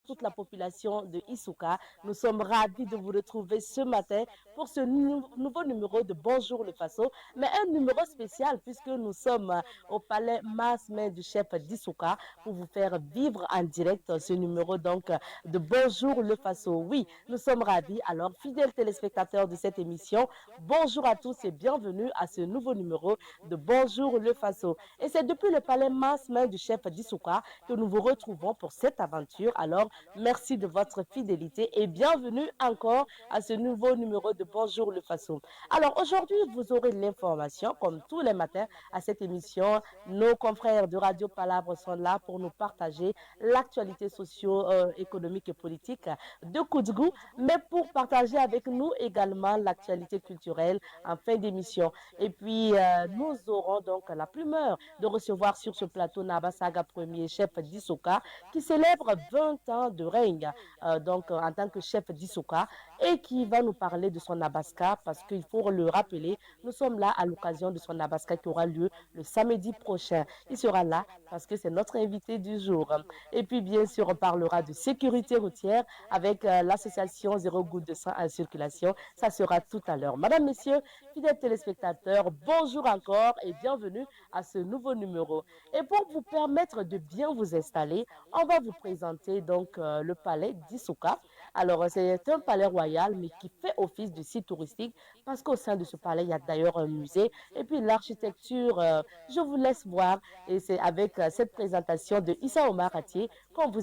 toute la population de Isuka. Nous sommes ravis de vous retrouver ce matin pour ce nouveau numéro de Bonjour le Faso, mais un numéro spécial puisque nous sommes au palais Masme du chef d'Isuka pour vous faire vivre en direct ce numéro donc de Bonjour le Faso. Oui, nous sommes ravis. Alors, fidèles téléspectateurs de cette émission, bonjour à tous et bienvenue à ce nouveau numéro de Bonjour le Faso. Et c'est depuis le palais Masme du chef d'Isuka que nous vous retrouvons pour cette aventure. Alors, merci de votre fidélité et bienvenue encore à ce nouveau numéro de Bonjour le Faso. Alors, aujourd'hui, vous aurez l'information, comme tous les matins à cette émission. Nos confrères de Radio Palabre sont là pour nous partager l'actualité socio-économique et politique de Koudgou, mais pour partager avec nous également l'actualité culturelle en fin d'émission. Et puis, nous aurons donc la primeur de recevoir sur ce plateau Nabasaga Premier, chef d'Isuka, qui célèbre 20 ans de règne en tant que chef d'Isuka et qui va nous parler de son Abaska parce qu'il faut le rappeler, nous sommes là à l'occasion de son Abaska qui aura lieu le samedi prochain. Il sera là parce que c'est notre invité du jour. Et puis, bien sûr, on parlera de sécurité routière avec l'association Zéro Goutte de Sang en circulation. Ça sera tout à l'heure. Madame, Messieurs, fidèles téléspectateurs, bonjour encore et bienvenue à ce nouveau numéro. Et pour vous permettre de bien vous installer, on va vous présenter donc le palais d'Isuka. Alors, c'est un palais royal, mais qui fait office de site touristique parce qu'au sein de ce palais, il y a d'ailleurs un musée. Et puis, l'architecture, je vous laisse voir. Et c'est avec cette présentation de Issa Omar Atié qu'on vous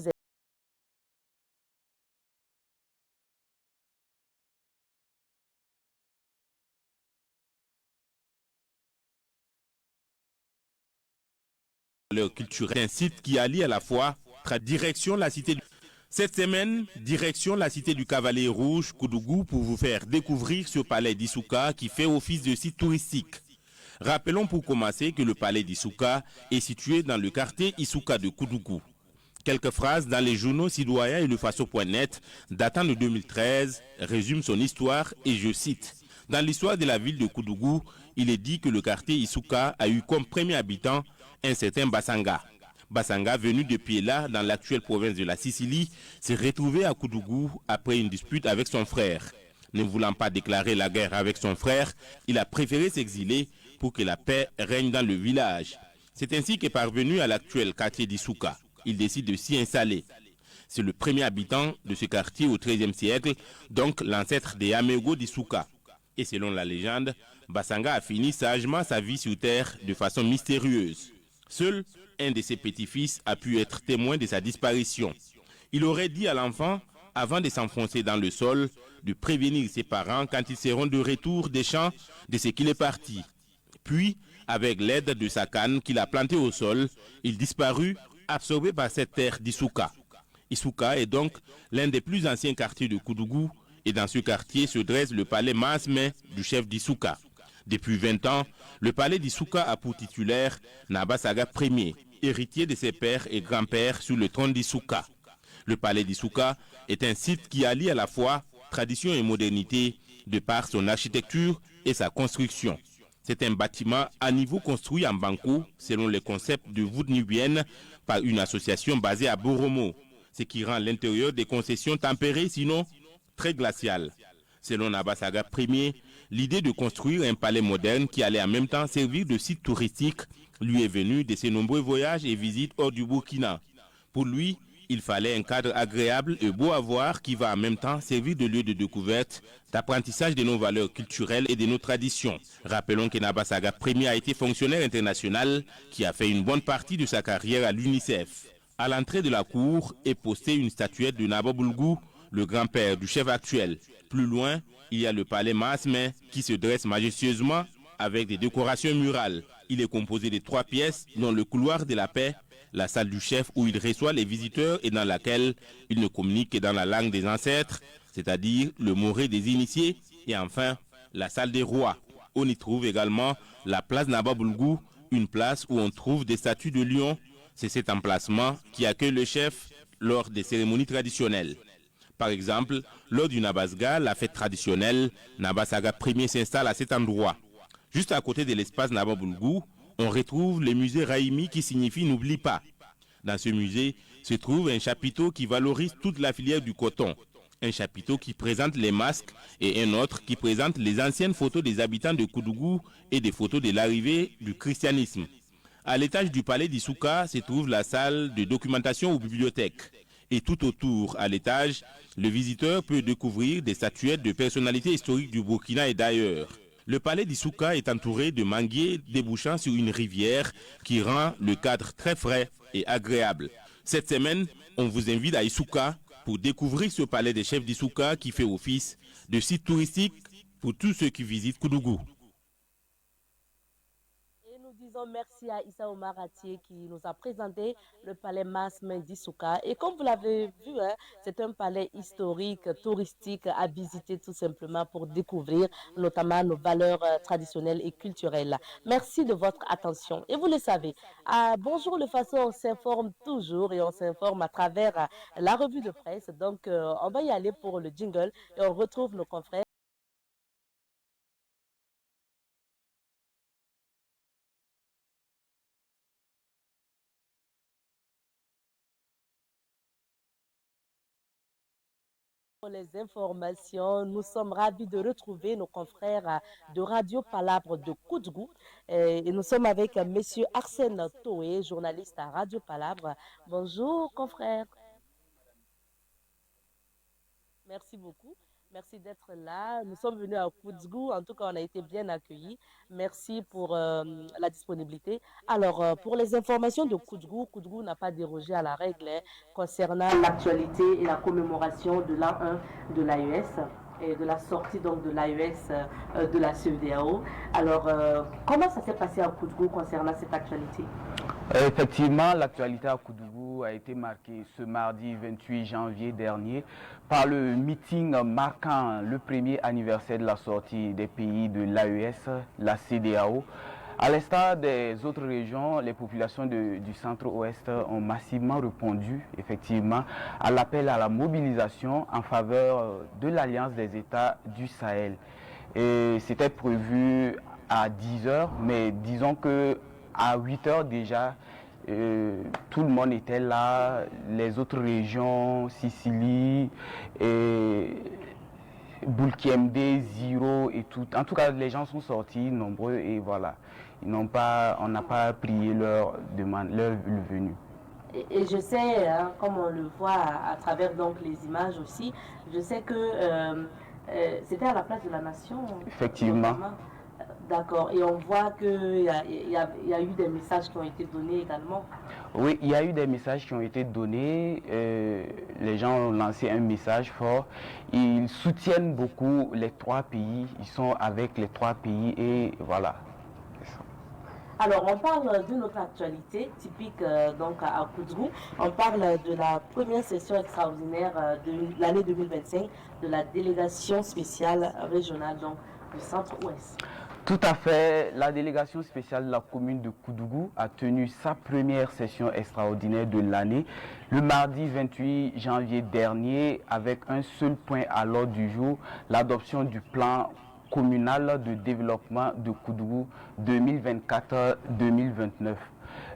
culturel, un site qui allie à la fois direction la cité. Cette semaine, direction la cité du Cavalier Rouge, Koudougou, pour vous faire découvrir ce palais d'Isuka qui fait office de site touristique. Rappelons pour commencer que le palais d'Isuka est situé dans le quartier Isuka de Koudougou. Quelques phrases dans les journaux citoyens et le Faso.net datant de 2013 résument son histoire et je cite. Dans l'histoire de la ville de Koudougou, il est dit que le quartier Isuka a eu comme premier habitant un certain Basanga. Basanga, venu de Piela dans l'actuelle province de la Sicile, s'est retrouvé à Koudougou après une dispute avec son frère. Ne voulant pas déclarer la guerre avec son frère, il a préféré s'exiler pour que la paix règne dans le village. C'est ainsi qu'est parvenu à l'actuel quartier d'Isuka. Il décide de s'y installer. C'est le premier habitant de ce quartier au XIIIe siècle, donc l'ancêtre des Amego d'Isuka. Et selon la légende, Basanga a fini sagement sa vie sur terre de façon mystérieuse. Seul un de ses petits-fils a pu être témoin de sa disparition. Il aurait dit à l'enfant, avant de s'enfoncer dans le sol, de prévenir ses parents quand ils seront de retour des champs de ce qu'il est parti. Puis, avec l'aide de sa canne qu'il a plantée au sol, il disparut, absorbé par cette terre d'Isuka. Isuka est donc l'un des plus anciens quartiers de Koudougou et dans ce quartier se dresse le palais Masme du chef d'Isuka. Depuis 20 ans, le palais d'Isuka a pour titulaire Nabasaga Ier, héritier de ses pères et grands-pères sur le trône d'Isuka. Le palais d'Isuka est un site qui allie à la fois tradition et modernité de par son architecture et sa construction. C'est un bâtiment à niveau construit en banco selon les concepts de voûte nubienne par une association basée à Boromo, ce qui rend l'intérieur des concessions tempérées sinon très glacial. Selon Nabasaga Ier, l'idée de construire un palais moderne qui allait en même temps servir de site touristique lui est venue de ses nombreux voyages et visites hors du Burkina. Pour lui, il fallait un cadre agréable et beau à voir qui va en même temps servir de lieu de découverte, d'apprentissage de nos valeurs culturelles et de nos traditions. Rappelons que Nabasaga Ier a été fonctionnaire international qui a fait une bonne partie de sa carrière à l'UNICEF. À l'entrée de la cour est postée une statuette de Naba Boulgou, le grand-père du chef actuel. Plus loin, il y a le palais Masme qui se dresse majestueusement avec des décorations murales. Il est composé de 3 pièces, dont le couloir de la paix, la salle du chef où il reçoit les visiteurs et dans laquelle il ne communique que dans la langue des ancêtres, c'est-à-dire le moré des initiés, et enfin la salle des rois. On y trouve également la place Naba Boulgou, une place où on trouve des statues de lions. C'est cet emplacement qui accueille le chef lors des cérémonies traditionnelles. Par exemple, lors du Nabasga, la fête traditionnelle, Nabasaga Ier s'installe à cet endroit. Juste à côté de l'espace Naba Boulgou, on retrouve le musée Raimi qui signifie « n'oublie pas ». Dans ce musée, se trouve un chapiteau qui valorise toute la filière du coton. Un chapiteau qui présente les masques et un autre qui présente les anciennes photos des habitants de Koudougou et des photos de l'arrivée du christianisme. À l'étage du palais d'Issouka se trouve la salle de documentation ou bibliothèque. Et tout autour, à l'étage, le visiteur peut découvrir des statuettes de personnalités historiques du Burkina et d'ailleurs. Le palais d'Issouka est entouré de manguiers débouchant sur une rivière qui rend le cadre très frais et agréable. Cette semaine, on vous invite à Issouka pour découvrir ce palais des chefs d'Issouka qui fait office de site touristique pour tous ceux qui visitent Koudougou. Et nous disons merci à Issa Omar Atié qui nous a présenté le palais Masmen d'Issouka. Et comme vous l'avez vu, hein, c'est un palais historique, touristique à visiter tout simplement pour découvrir notamment nos valeurs traditionnelles et culturelles. Merci de votre attention. Et vous le savez, à Bonjour le Faso, on s'informe toujours et on s'informe à travers la revue de presse. Donc, on va y aller pour le jingle et on retrouve nos confrères. Pour les informations, nous sommes ravis de retrouver nos confrères de Radio Palabre de Koudougou. Et nous sommes avec Monsieur Arsène Toé, journaliste à Radio Palabre. Bonjour, confrère. Merci beaucoup. Merci d'être là. Nous sommes venus à Koudougou. En tout cas, on a été bien accueillis. Merci pour la disponibilité. Alors, pour les informations de Koudougou, Koudougou n'a pas dérogé à la règle hein, concernant l'actualité et la commémoration de l'an 1 de l'AES et de la sortie donc de l'AES de la CEDEAO. Alors, comment ça s'est passé à Koudougou concernant cette actualité? Effectivement, l'actualité à Koudougou a été marquée ce mardi 28 janvier dernier par le meeting marquant le premier anniversaire de la sortie des pays de l'AES, la CEDEAO. À l'instar des autres régions, les populations du centre-ouest ont massivement répondu effectivement à l'appel à la mobilisation en faveur de l'Alliance des États du Sahel. Et c'était prévu à 10 h, mais disons que à 8 h déjà, tout le monde était là, les autres régions, Sicile, Boulkiemde, Ziro et tout. En tout cas, les gens sont sortis nombreux et voilà. On n'a pas prié leur demande, leur venue. Et je sais, hein, comme on le voit à travers donc les images aussi, je sais que c'était à la place de la Nation. Effectivement. D'accord. Et on voit qu'il y a eu des messages qui ont été donnés également. Oui, il y a eu des messages qui ont été donnés. Les gens ont lancé un message fort. Ils soutiennent beaucoup les trois pays. Ils sont avec les trois pays et voilà. Alors, on parle de notre actualité typique donc à Koudougou. On parle de la première session extraordinaire de l'année 2025 de la délégation spéciale régionale donc, du Centre-Ouest. Tout à fait. La délégation spéciale de la commune de Koudougou a tenu sa première session extraordinaire de l'année le mardi 28 janvier dernier avec un seul point à l'ordre du jour, l'adoption du plan communal de développement de Koudougou 2024-2029.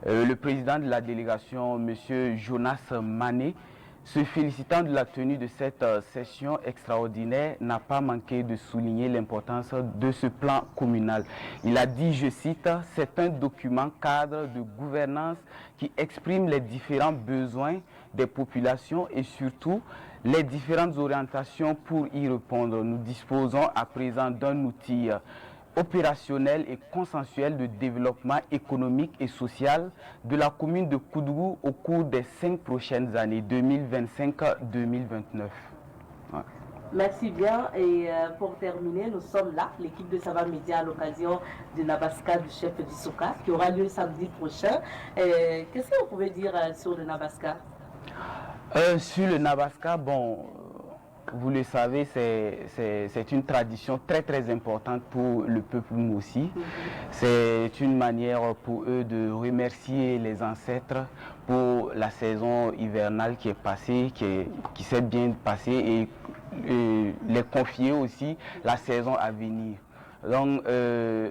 Le président de la délégation, M. Jonas Mané, se félicitant de la tenue de cette session extraordinaire, n'a pas manqué de souligner l'importance de ce plan communal. Il a dit, je cite, « C'est un document cadre de gouvernance qui exprime les différents besoins des populations et surtout les différentes orientations pour y répondre. Nous disposons à présent d'un outil opérationnel et consensuel de développement économique et social de la commune de Koudougou au cours des 5 prochaines années, 2025-2029. Ouais. Merci bien. Et pour terminer, nous sommes là, l'équipe de Sava Média, à l'occasion du Nabaska du chef d'Issouka, qui aura lieu samedi prochain. Qu'est-ce que vous pouvez dire sur le Nabaska? Sur le Nabaska, bon, vous le savez, c'est une tradition très très importante pour le peuple moussi. C'est une manière pour eux de remercier les ancêtres pour la saison hivernale qui est passée, qui s'est bien passée et les confier aussi la saison à venir. Donc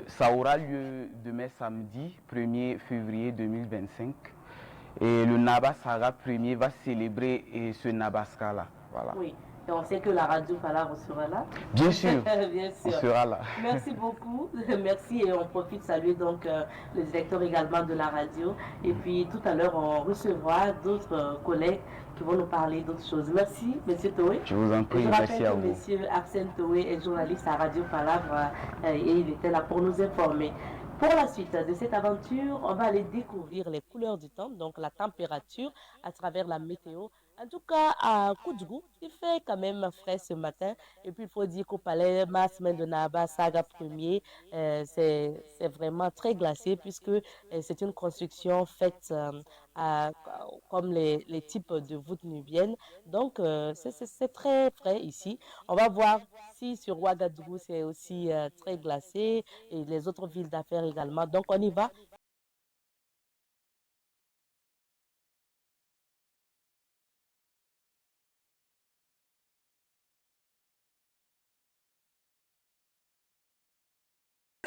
ça aura lieu demain samedi 1er février 2025. Et le Naba Saga premier va célébrer ce Nabaska-là. Voilà. Oui. Et on sait que la radio Palabre sera là. Bien sûr, Bien sûr. on sera là. Merci beaucoup. Merci et on profite de saluer donc le directeur également de la radio. Et puis tout à l'heure, on recevra d'autres collègues qui vont nous parler d'autres choses. Merci, Monsieur Toé. Je vous en prie, je merci rappelle à que vous. Monsieur Arsène Toé est journaliste à Radio Palabre et il était là pour nous informer. Pour la suite de cette aventure, on va aller découvrir les couleurs du temps, donc la température à travers la météo. En tout cas, à Koudjougou, il fait quand même frais ce matin. Et puis, il faut dire qu'au palais Masmen de Naba, Saga 1er, c'est vraiment très glacé puisque c'est une construction faite comme les types de voûtes nubiennes. Donc, c'est très frais ici. On va voir si sur Ouagadougou, c'est aussi très glacé et les autres villes d'affaires également. Donc, on y va.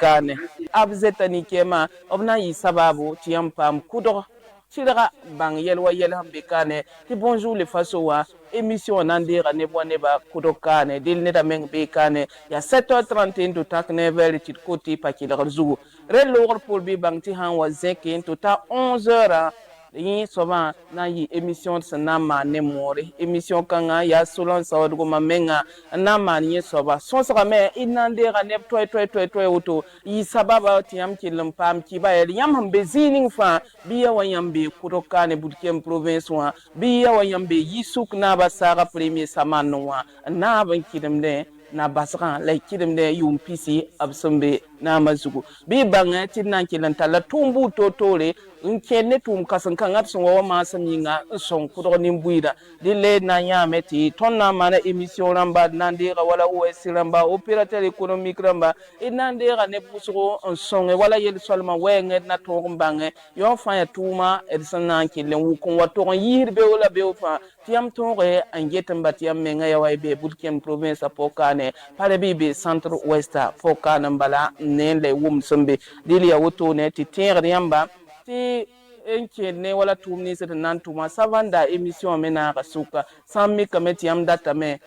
Kane abzetani kema obna yi sababu tiampam kudo tira bang yelwa yelhambe kane ti bonjour le faso wa émission nandira ne boneba kudo kane dil ne dameng be kane ya 7h31 to tak nevel tit koti pakil rzu relor pour bi bang ti han wa zekin to ta 11h yi soba na yi émission sanama ne more émission kanga ya solon sawdugo mamenga na man yi soba son saka me inandira ne toy auto yi sababa tiam kilim pam ki ba yam hambe zining fa biya wayambe kutokane budkem province wa biya wayambe yisuk na ba sara premier samanwa wa na ban kidim de na basran la kidim de yum pisi absumbe na mazugo bi banga tinnan kilan tala tumbu totore nkenne tum kasan kan absun wa ma saminga son kudo nimbuida dile na yameti tonna mana émission ramba nandira wala OS ramba opérateur économique ramba inandira ne busro son wala yel solma wenge na to mbange yo fa ya tuma edsan kilen wukon wato yirbe wala be fa tiam tore angetam batiam menga ya waybe bulkem province apokane pare bibe centre ouest fokana mbala nele wum sombe dili ya woto ne ti terre yamba ti enke ne wala tumni se nan tuma savanda émission mena rasuka sammi kameti yam data me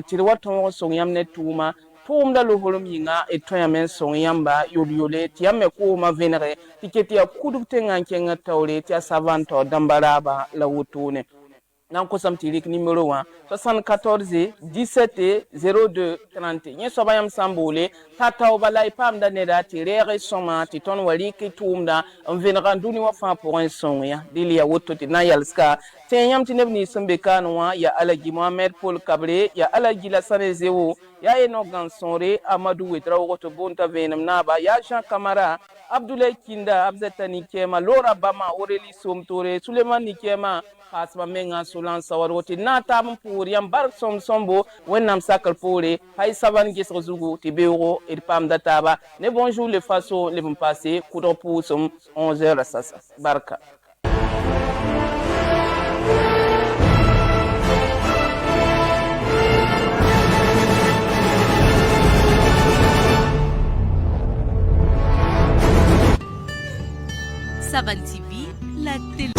ti wato so yam ne tuma pomda lo holom yinga e toya men so yamba yole ti yam ko ma venere tiketi ya kudupte nganke ngatawle ti savanto dambaraba la wotone nan kosam tirik numéro 1 74 17 02 30 nye soba yam sambole tata obala ipam da neda ti rere soma ti ton wali ki tumda venera nduni wa fa pour un son ya dili ya woto ti na yalska te yam ti nebni sembe kanwa ya alaji Mohamed Paul Kabre ya alaji la sanezewo ya eno gansonre Amadou Wedra woto bonta venam naba ya Jean Kamara Abdoulaye Kinda Abzetani Kema Laura Bama Aurélie Somtore Suleiman Nikema Fasma menga solan sawaroti na tam pour yam bar sombo wenam sakal pore hay savan gis rezugo ti beuro et pam databa ne bonjour le faso le passé kudo pusum 11h sasa barka Savan TV, la télé.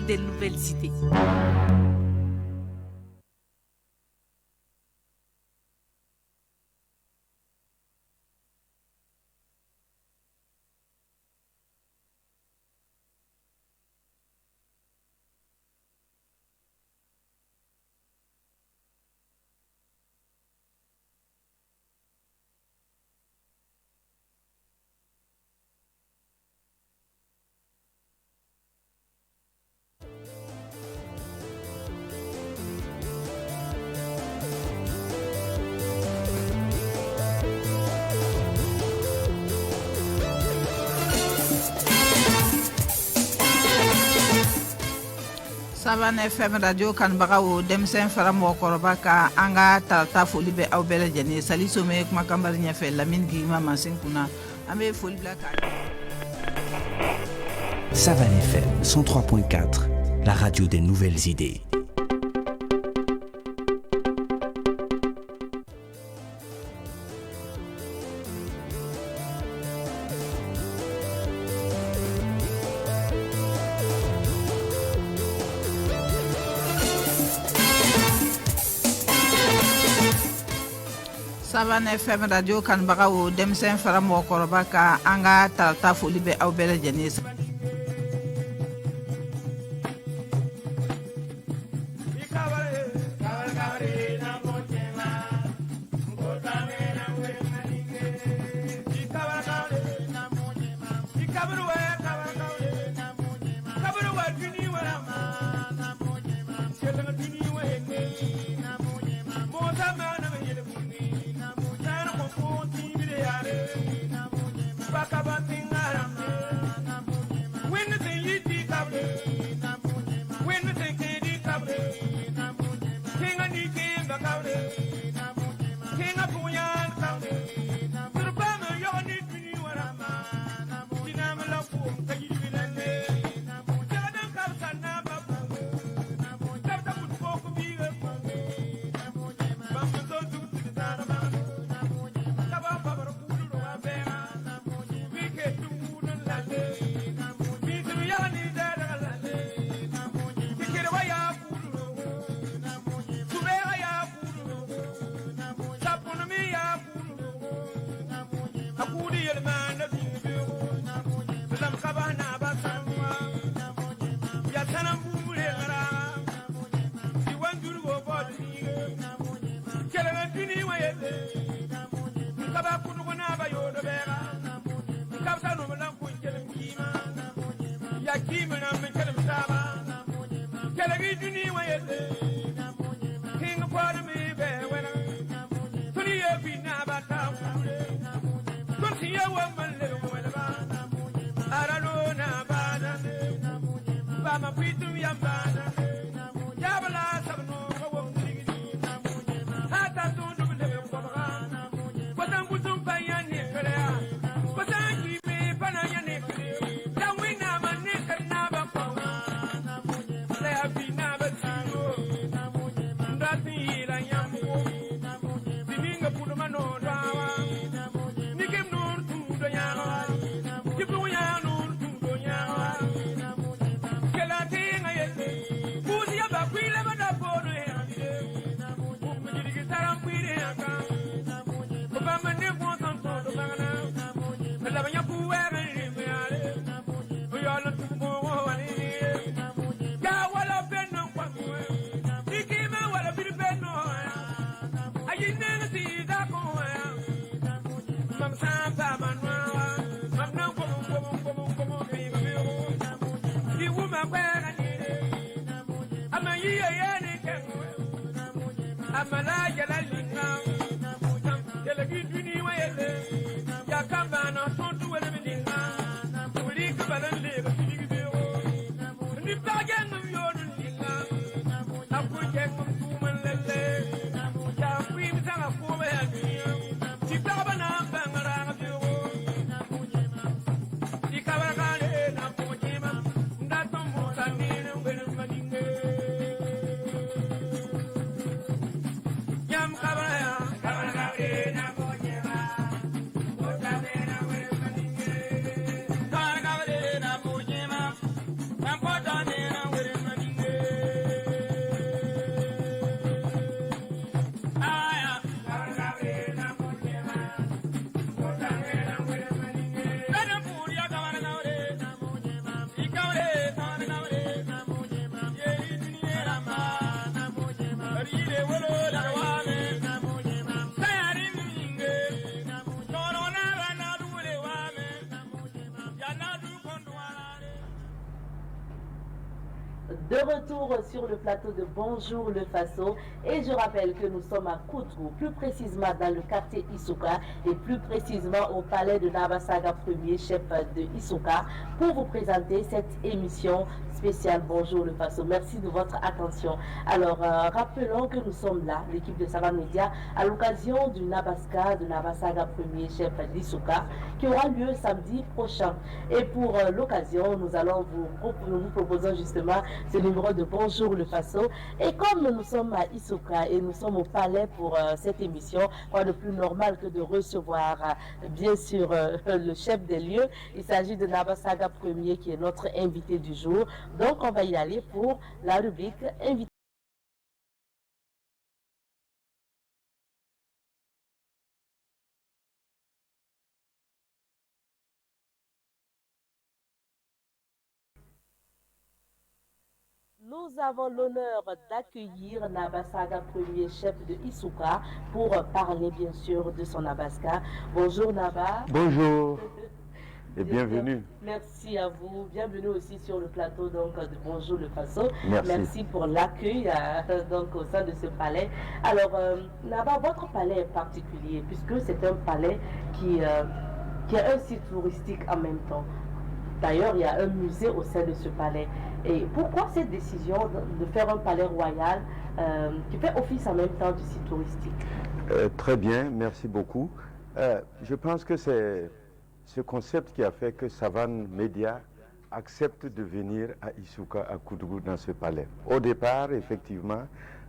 des nouvelles idées. Savan FM radio kanbagaw demsen fara mɔgɔkɔrɔba ka an ka tarata foli bɛ aw bɛɛ lajɛlen Salisu me kuma kambari ɲɛfɛ Lamine Gima mansin kunna an bɛ foli bila ka Savan FM 103.4 la radio des nouvelles idées. Savan FM radio kanbagaw demsen fara mɔgɔkɔrɔba ka an ka tarata foli bɛ aw bɛɛ lajɛlen retour sur le plateau de Bonjour le Faso et je rappelle que nous sommes à Koudou, plus précisément dans le quartier Isuka et plus précisément au palais de Nabasaga, premier chef de Isuka, pour vous présenter cette émission spéciale Bonjour le Faso. Merci de votre attention. Alors, rappelons que nous sommes là, l'équipe de Savane Média, à l'occasion du Nabaska, de Nabasaga, premier chef d'Isuka, qui aura lieu samedi prochain. Et pour l'occasion, nous vous proposons justement ce numéro de Bonjour le Faso. Et comme nous sommes à Isuka et nous sommes au palais pour cette émission, quoi de plus normal que de recevoir bien sûr le chef des lieux. Il s'agit de Nabasaga Premier qui est notre invité du jour. Donc on va y aller pour la rubrique invité. Nous avons l'honneur d'accueillir Nabasaga, premier chef de Isuka, pour parler bien sûr de son Nabaska. Bonjour Naba. Bonjour et bienvenue. Merci à vous. Bienvenue aussi sur le plateau donc, de Bonjour le Faso. Merci pour l'accueil donc au sein de ce palais. Alors Naba, votre palais est particulier puisque c'est un palais qui a un site touristique en même temps. D'ailleurs, il y a un musée au sein de ce palais. Et pourquoi cette décision de faire un palais royal qui fait office en même temps du site touristique? Très bien, merci beaucoup. Je pense que c'est ce concept qui a fait que Savane Média accepte de venir à Isuka, à Koudou, dans ce palais. Au départ, effectivement,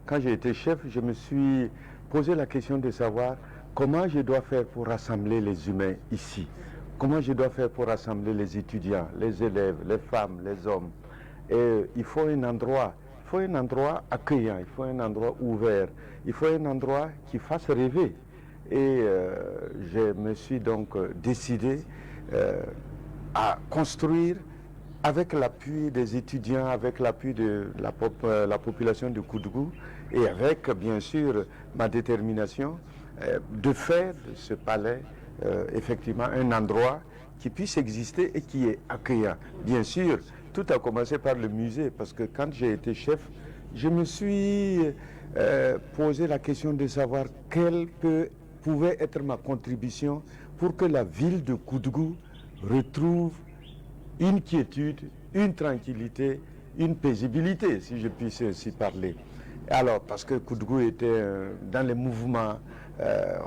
quand j'ai été chef, je me suis posé la question de savoir comment je dois faire pour rassembler les humains ici. Comment je dois faire pour rassembler les étudiants, les élèves, les femmes, les hommes. Et il faut un endroit accueillant, il faut un endroit ouvert, il faut un endroit qui fasse rêver. Et je me suis donc décidé à construire avec l'appui des étudiants, avec l'appui de la population de Koudou et avec bien sûr ma détermination de faire de ce palais effectivement un endroit qui puisse exister et qui est accueillant. Bien sûr, tout a commencé par le musée parce que quand j'ai été chef, je me suis posé la question de savoir quelle pouvait être ma contribution pour que la ville de Koudou retrouve une quiétude, une tranquillité, une paisibilité, si je puisse ainsi parler. Alors, parce que Koudou était dans les mouvements,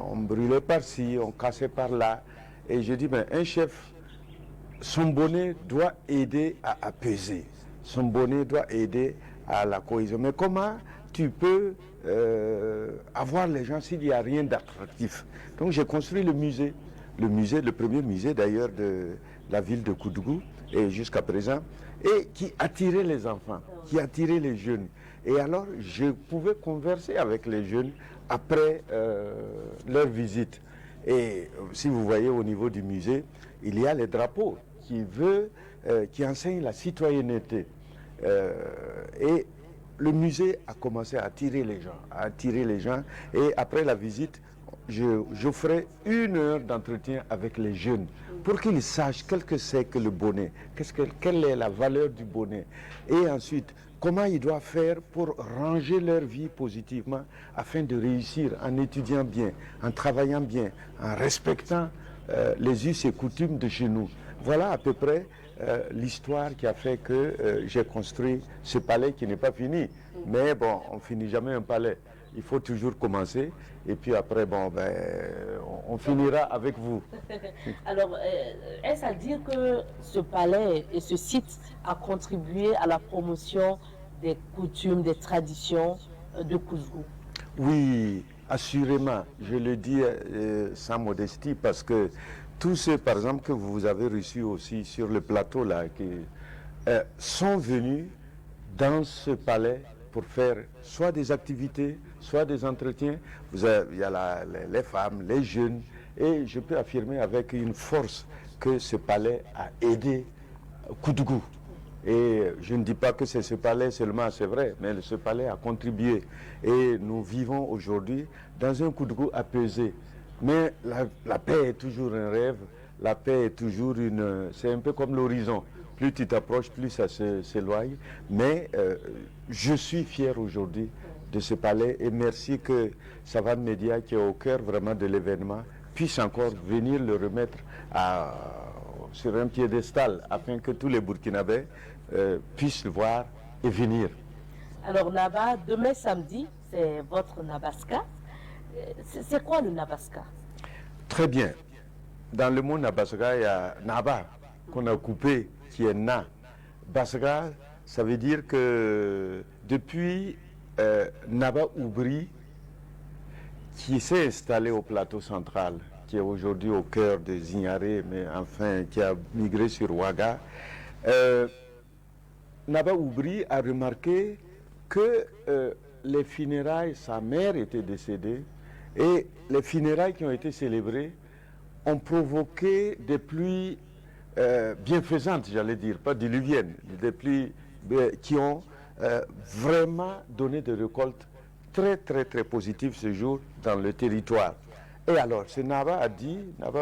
on brûlait par-ci, on cassait par-là. Et je dis, ben, un chef, son bonnet doit aider à apaiser. Son bonnet doit aider à la cohésion. Mais comment tu peux avoir les gens s'il n'y a rien d'attractif? Donc j'ai construit le musée, le premier musée d'ailleurs de la ville de Koudou, et jusqu'à présent, et qui attirait les enfants, qui attirait les jeunes. Et alors, je pouvais converser avec les jeunes après leur visite. Et si vous voyez au niveau du musée, il y a les drapeaux qui enseignent la citoyenneté. Et le musée a commencé à attirer les gens, Et après la visite, j'offrais 1 heure d'entretien avec les jeunes pour qu'ils sachent quel que c'est que le bonnet, quelle est la valeur du bonnet. Et ensuite, comment ils doivent faire pour ranger leur vie positivement afin de réussir en étudiant bien, en travaillant bien, en respectant les us et coutumes de chez nous. Voilà à peu près l'histoire qui a fait que j'ai construit ce palais qui n'est pas fini. Mais bon, on ne finit jamais un palais. Il faut toujours commencer et puis après, bon, ben, on finira avec vous. Alors, est-ce à dire que ce palais et ce site a contribué à la promotion des coutumes, des traditions de Koudou? Oui, assurément. Je le dis sans modestie parce que tous ceux, par exemple, que vous avez reçus aussi sur le plateau là, qui sont venus dans ce palais pour faire soit des activités, soit des entretiens. Il y a les femmes, les jeunes, et je peux affirmer avec une force que ce palais a aidé Koudou. Et je ne dis pas que c'est ce palais seulement, c'est vrai, mais ce palais a contribué. Et nous vivons aujourd'hui dans un Koudou apaisé. Mais la paix est toujours un rêve, la paix est toujours c'est un peu comme l'horizon. Plus tu t'approches, plus ça s'éloigne. Mais je suis fier aujourd'hui de ce palais et merci que Savane Média, qui est au cœur vraiment de l'événement, puisse encore venir le remettre sur un piédestal afin que tous les Burkinabés puissent le voir et venir. Alors Naba, demain samedi, c'est votre Nabaska. C'est quoi le Nabaska? Très bien. Dans le mot Nabaska, il y a Naba, qu'on a coupé, qui est Na. Baska, ça veut dire que depuis Naba Oubri, qui s'est installé au plateau central, qui est aujourd'hui au cœur des Ignares, mais enfin qui a migré sur Ouaga, Naba Oubri a remarqué que les funérailles, sa mère était décédée, et les funérailles qui ont été célébrées ont provoqué des pluies bienfaisantes, j'allais dire, pas diluviennes, des pluies qui ont vraiment donné des récoltes très positives ce jour dans le territoire. Et alors, ce Naba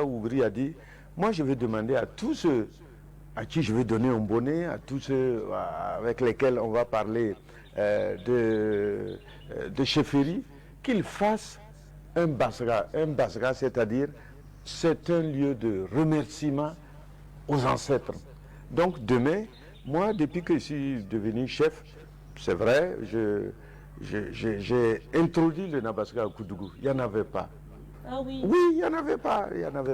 Oubri a dit, moi je vais demander à tous ceux à qui je vais donner un bonnet, à tous ceux avec lesquels on va parler de chefferie, qu'ils fassent un basra. Un basra, c'est-à-dire, c'est un lieu de remerciement aux ancêtres. Donc demain, moi, depuis que je suis devenu chef, c'est vrai, j'ai introduit le Nabaska à Koudougou. Il n'y en avait pas. Ah oui. Oui, il n'y en avait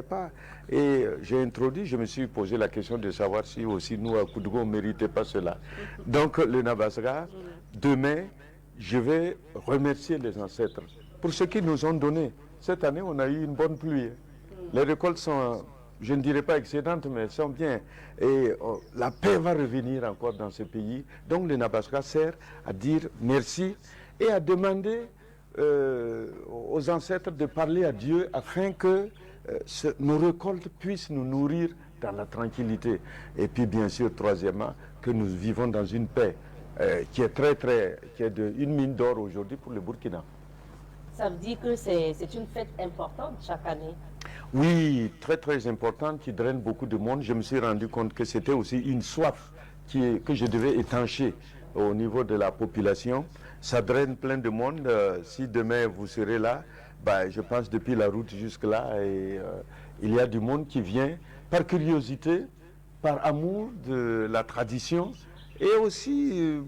pas. Et j'ai introduit, je me suis posé la question de savoir si aussi nous, à Koudougou, on ne méritait pas cela. Donc le Nabaska, demain, je vais remercier les ancêtres pour ce qu'ils nous ont donné. Cette année, on a eu une bonne pluie. Les récoltes sont, je ne dirais pas excédentes, mais elles sont bien. Et la paix va revenir encore dans ce pays. Donc le Nabaska sert à dire merci et à demander aux ancêtres de parler à Dieu afin que nos récoltes puissent nous nourrir dans la tranquillité. Et puis bien sûr, troisièmement, que nous vivons dans une paix qui est qui est une mine d'or aujourd'hui pour le Burkina. Ça veut dire que c'est une fête importante chaque année. Oui, très importante, qui draine beaucoup de monde. Je me suis rendu compte que c'était aussi une soif que je devais étancher au niveau de la population. Ça draine plein de monde. Si demain vous serez là, je pense depuis la route jusque là, et il y a du monde qui vient par curiosité, par amour de la tradition, et aussi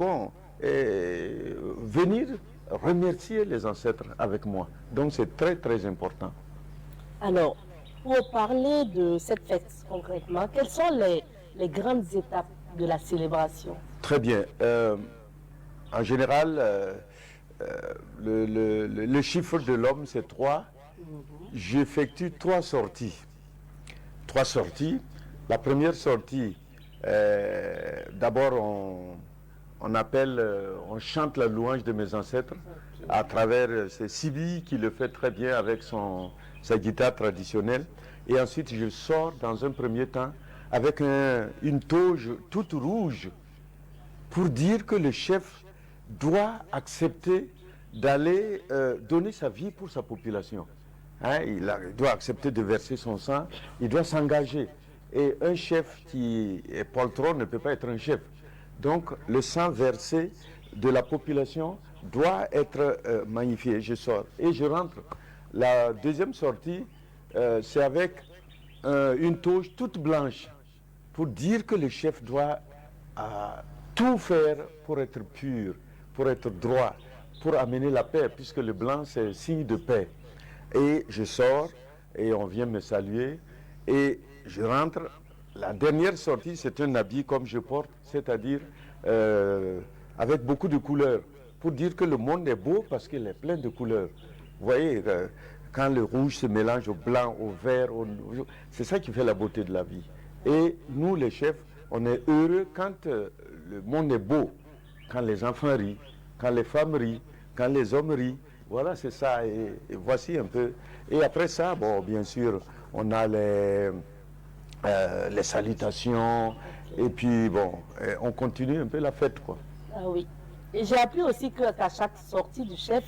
venir remercier les ancêtres avec moi. Donc c'est très important. Alors, pour parler de cette fête concrètement, quelles sont les grandes étapes de la célébration? Très bien. En général, le chiffre de l'homme, c'est 3. J'effectue 3 sorties. 3 sorties. La première sortie, d'abord on chante la louange de mes ancêtres à travers Sibi qui le fait très bien avec sa guitare traditionnelle. Et ensuite, je sors dans un premier temps avec une toge toute rouge pour dire que le chef doit accepter d'aller donner sa vie pour sa population. Il doit accepter de verser son sang, il doit s'engager. Et un chef qui est poltron ne peut pas être un chef. Donc le sang versé de la population doit être magnifié. Je sors et je rentre. La deuxième sortie, c'est avec une toge toute blanche pour dire que le chef doit tout faire pour être pur, pour être droit, pour amener la paix, puisque le blanc c'est signe de paix. Et je sors et on vient me saluer et je rentre. La dernière sortie, c'est un habit comme je porte, c'est-à-dire avec beaucoup de couleurs, pour dire que le monde est beau parce qu'il est plein de couleurs. Vous voyez, quand le rouge se mélange au blanc, au vert, c'est ça qui fait la beauté de la vie. Et nous, les chefs, on est heureux quand le monde est beau, quand les enfants rient, quand les femmes rient, quand les hommes rient. Voilà, c'est ça. Et voici un peu. Et après ça, bon, bien sûr, on a les salutations. Et puis, bon, on continue un peu la fête, quoi. Ah oui. Et j'ai appris aussi qu'à chaque sortie du chef,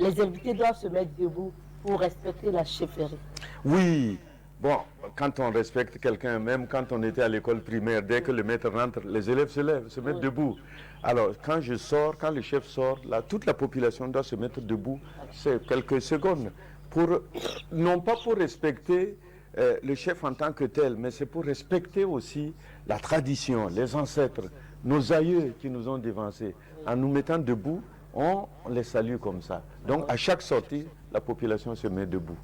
les invités doivent se mettre debout pour respecter la chefferie. Oui, Bon, quand on respecte quelqu'un, même quand on était à l'école primaire, dès que le maître rentre, les élèves se lèvent, se mettent debout. Alors, quand je sors, quand le chef sort, là, toute la population doit se mettre debout. C'est quelques secondes. Non pas pour respecter le chef en tant que tel, mais c'est pour respecter aussi la tradition, les ancêtres, nos aïeux qui nous ont dévancés. En nous mettant debout, on les salue comme ça. Donc, à chaque sortie, la population se met debout.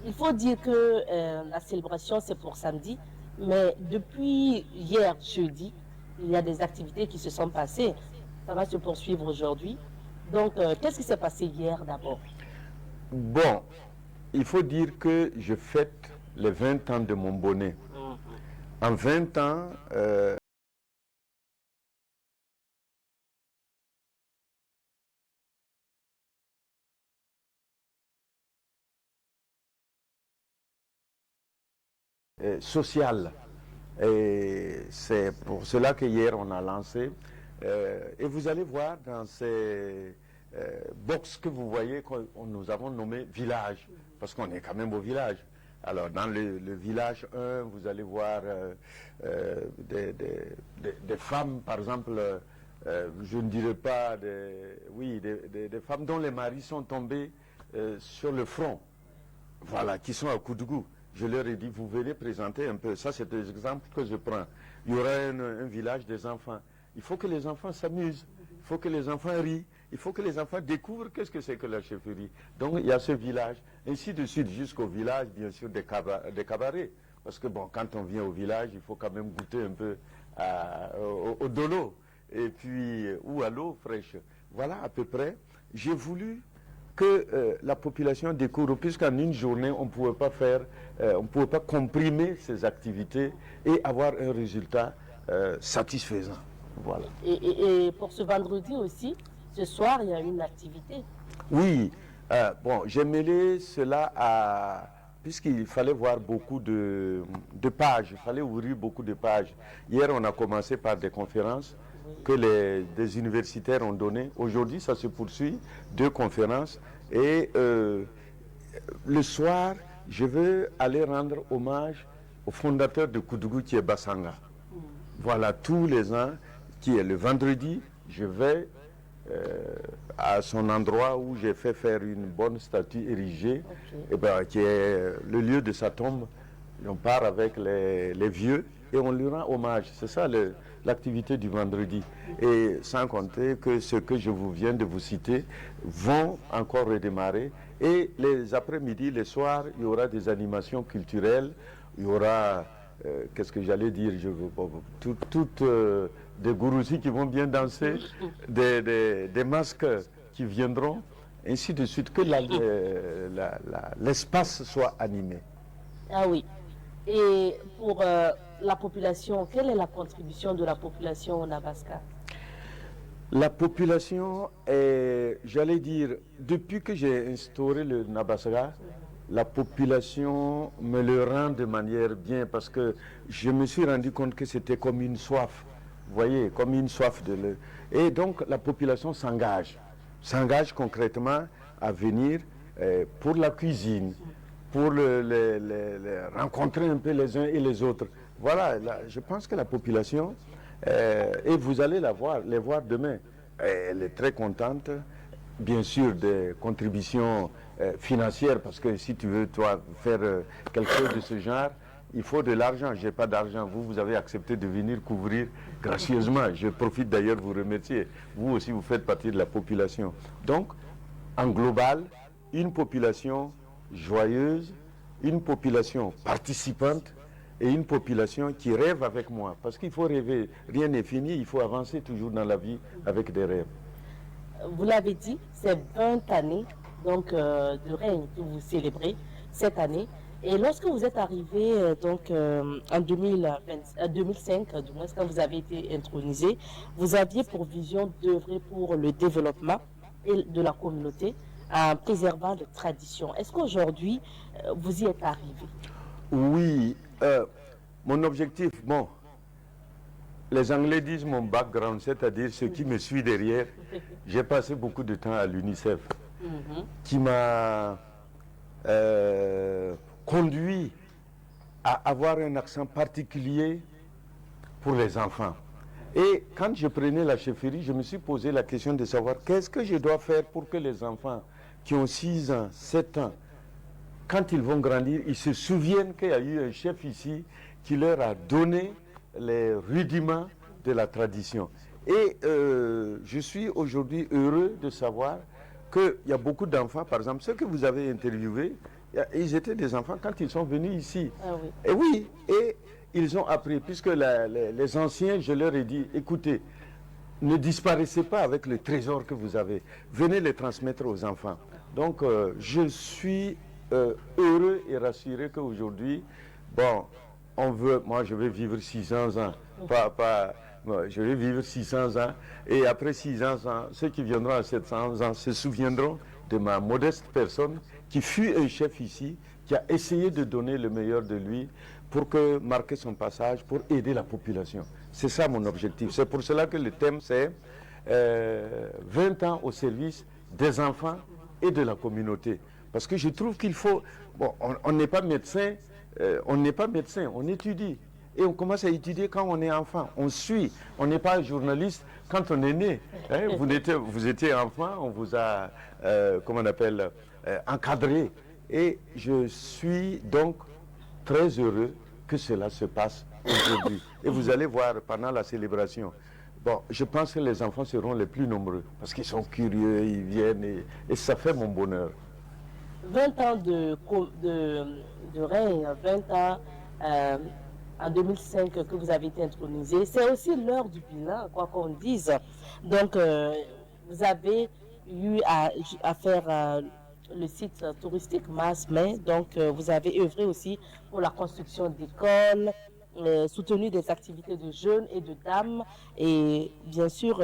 Il faut dire que la célébration, c'est pour samedi, mais depuis hier, jeudi, il y a des activités qui se sont passées. Ça va se poursuivre aujourd'hui. Donc, qu'est-ce qui s'est passé hier d'abord? Bon, il faut dire que je fête les 20 ans de mon bonnet. En 20 ans, social. Et c'est pour cela que hier on a lancé. Et vous allez voir dans ces box que vous voyez que nous avons nommé village, parce qu'on est quand même au village. Alors dans le village 1, vous allez voir des femmes, par exemple, je ne dirais pas, des femmes dont les maris sont tombés sur le front, voilà, qui sont à Koudougou. Je leur ai dit, vous venez présenter un peu. Ça, c'est des exemples que je prends. Il y aura un village des enfants. Il faut que les enfants s'amusent. Il faut que les enfants rient. Il faut que les enfants découvrent qu'est-ce que c'est que la chefferie. Donc, il y a ce village. Ainsi de suite, jusqu'au village, bien sûr, des cabarets. Parce que, bon, quand on vient au village, il faut quand même goûter un peu au dolo. Et puis, ou à l'eau fraîche. Voilà, à peu près. J'ai voulu que la population découvre, puisqu'en une journée, on ne pouvait pas comprimer ces activités et avoir un résultat satisfaisant. Voilà. Et pour ce vendredi aussi, ce soir, il y a une activité. Oui, bon, j'ai mêlé cela à... Puisqu'il fallait voir beaucoup de pages, il fallait ouvrir beaucoup de pages. Hier, on a commencé par des conférences que des universitaires ont données. Aujourd'hui, ça se poursuit, 2 conférences. Et le soir, je veux aller rendre hommage au fondateur de Koudougou, qui est Bassanga. Voilà, tous les ans, qui est le vendredi, je vais à son endroit où j'ai fait faire une bonne statue érigée, et ben, qui est le lieu de sa tombe. On part avec les vieux et on lui rend hommage. C'est ça l'activité du vendredi. Et sans compter que ce que je viens de vous citer vont encore redémarrer. Et les après-midi, les soirs, il y aura des animations culturelles. Il y aura, qu'est-ce que j'allais dire, des gourousis qui vont bien danser, des masques qui viendront, ainsi de suite, que l'espace soit animé. Ah oui. Et pour la population, quelle est la contribution de la population au Nabaska? La population est, j'allais dire, depuis que j'ai instauré le Nabaska, la population me le rend de manière bien, parce que je me suis rendu compte que c'était comme une soif, vous voyez, comme une soif de l'eau. Et donc la population s'engage concrètement à venir pour la cuisine, pour rencontrer un peu les uns et les autres. Voilà, je pense que la population, et vous allez les voir demain, elle est très contente, bien sûr, des contributions financières, parce que si tu veux, toi, faire quelque chose de ce genre, il faut de l'argent. Je n'ai pas d'argent. Vous avez accepté de venir couvrir gracieusement. Je profite d'ailleurs de vous remercier. Vous aussi, vous faites partie de la population. Donc, en global, une population joyeuse, une population participante et une population qui rêve avec moi. Parce qu'il faut rêver, rien n'est fini, il faut avancer toujours dans la vie avec des rêves. Vous l'avez dit, c'est 20 années donc, de règne que vous célébrez cette année. Et lorsque vous êtes arrivé en 2005, du moins quand vous avez été intronisé, vous aviez pour vision d'œuvrer pour le développement de la communauté en préservant les traditions. Est-ce qu'aujourd'hui, vous y êtes arrivé? Oui, mon objectif, bon, les Anglais disent mon background, c'est-à-dire ce qui me suit derrière. J'ai passé beaucoup de temps à l'UNICEF, qui m'a conduit à avoir un accent particulier pour les enfants. Et quand je prenais la chefferie, je me suis posé la question de savoir qu'est-ce que je dois faire pour que les enfants qui ont 6 ans, 7 ans, quand ils vont grandir, ils se souviennent qu'il y a eu un chef ici qui leur a donné les rudiments de la tradition. Et je suis aujourd'hui heureux de savoir qu'il y a beaucoup d'enfants, par exemple, ceux que vous avez interviewés, ils étaient des enfants quand ils sont venus ici. Ah oui. Et oui, et ils ont appris, puisque les anciens, je leur ai dit, écoutez, ne disparaissez pas avec le trésor que vous avez. Venez les transmettre aux enfants. Donc, je suis heureux et rassuré qu'aujourd'hui, bon, on veut, moi je vais vivre 600 ans, je vais vivre 600 ans, et après 600 ans, ceux qui viendront à 700 ans se souviendront de ma modeste personne qui fut un chef ici, qui a essayé de donner le meilleur de lui pour marquer son passage, pour aider la population. C'est ça mon objectif. C'est pour cela que le thème c'est 20 ans au service des enfants et de la communauté. Parce que je trouve qu'il faut... Bon, on n'est pas médecin, on étudie. Et on commence à étudier quand on est enfant. On suit. On n'est pas journaliste quand on est né. Hein? Vous étiez enfant, on vous a, encadré. Et je suis donc très heureux que cela se passe aujourd'hui. Et vous allez voir pendant la célébration. Bon, je pense que les enfants seront les plus nombreux parce qu'ils sont curieux, ils viennent et ça fait mon bonheur. 20 ans de règne, 20 ans en 2005 que vous avez été intronisé. C'est aussi l'heure du bilan, quoi qu'on dise. Donc, vous avez eu à faire le site touristique Masmé. Donc, vous avez œuvré aussi pour la construction d'écoles, soutenu des activités de jeunes et de dames. Et bien sûr,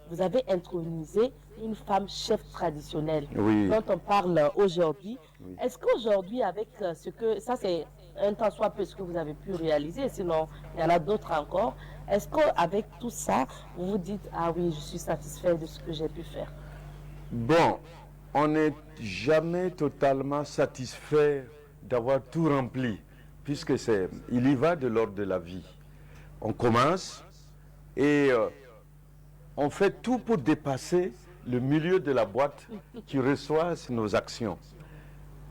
vous avez intronisé une femme chef traditionnelle dont on parle aujourd'hui. Oui. Est-ce qu'aujourd'hui, avec ce que... Ça, c'est un temps soit peu ce que vous avez pu réaliser, sinon il y en a d'autres encore. Est-ce qu'avec tout ça, vous vous dites, ah oui, je suis satisfait de ce que j'ai pu faire? Bon, on n'est jamais totalement satisfait d'avoir tout rempli, puisque il y va de l'ordre de la vie. On commence et on fait tout pour dépasser le milieu de la boîte qui reçoit nos actions.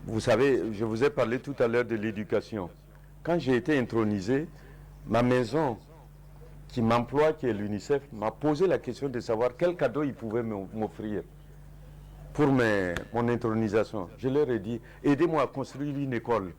Vous savez, je vous ai parlé tout à l'heure de l'éducation. Quand j'ai été intronisé, ma maison qui m'emploie, qui est l'UNICEF, m'a posé la question de savoir quel cadeau ils pouvaient m'offrir pour mon intronisation. Je leur ai dit, aidez-moi à construire une école.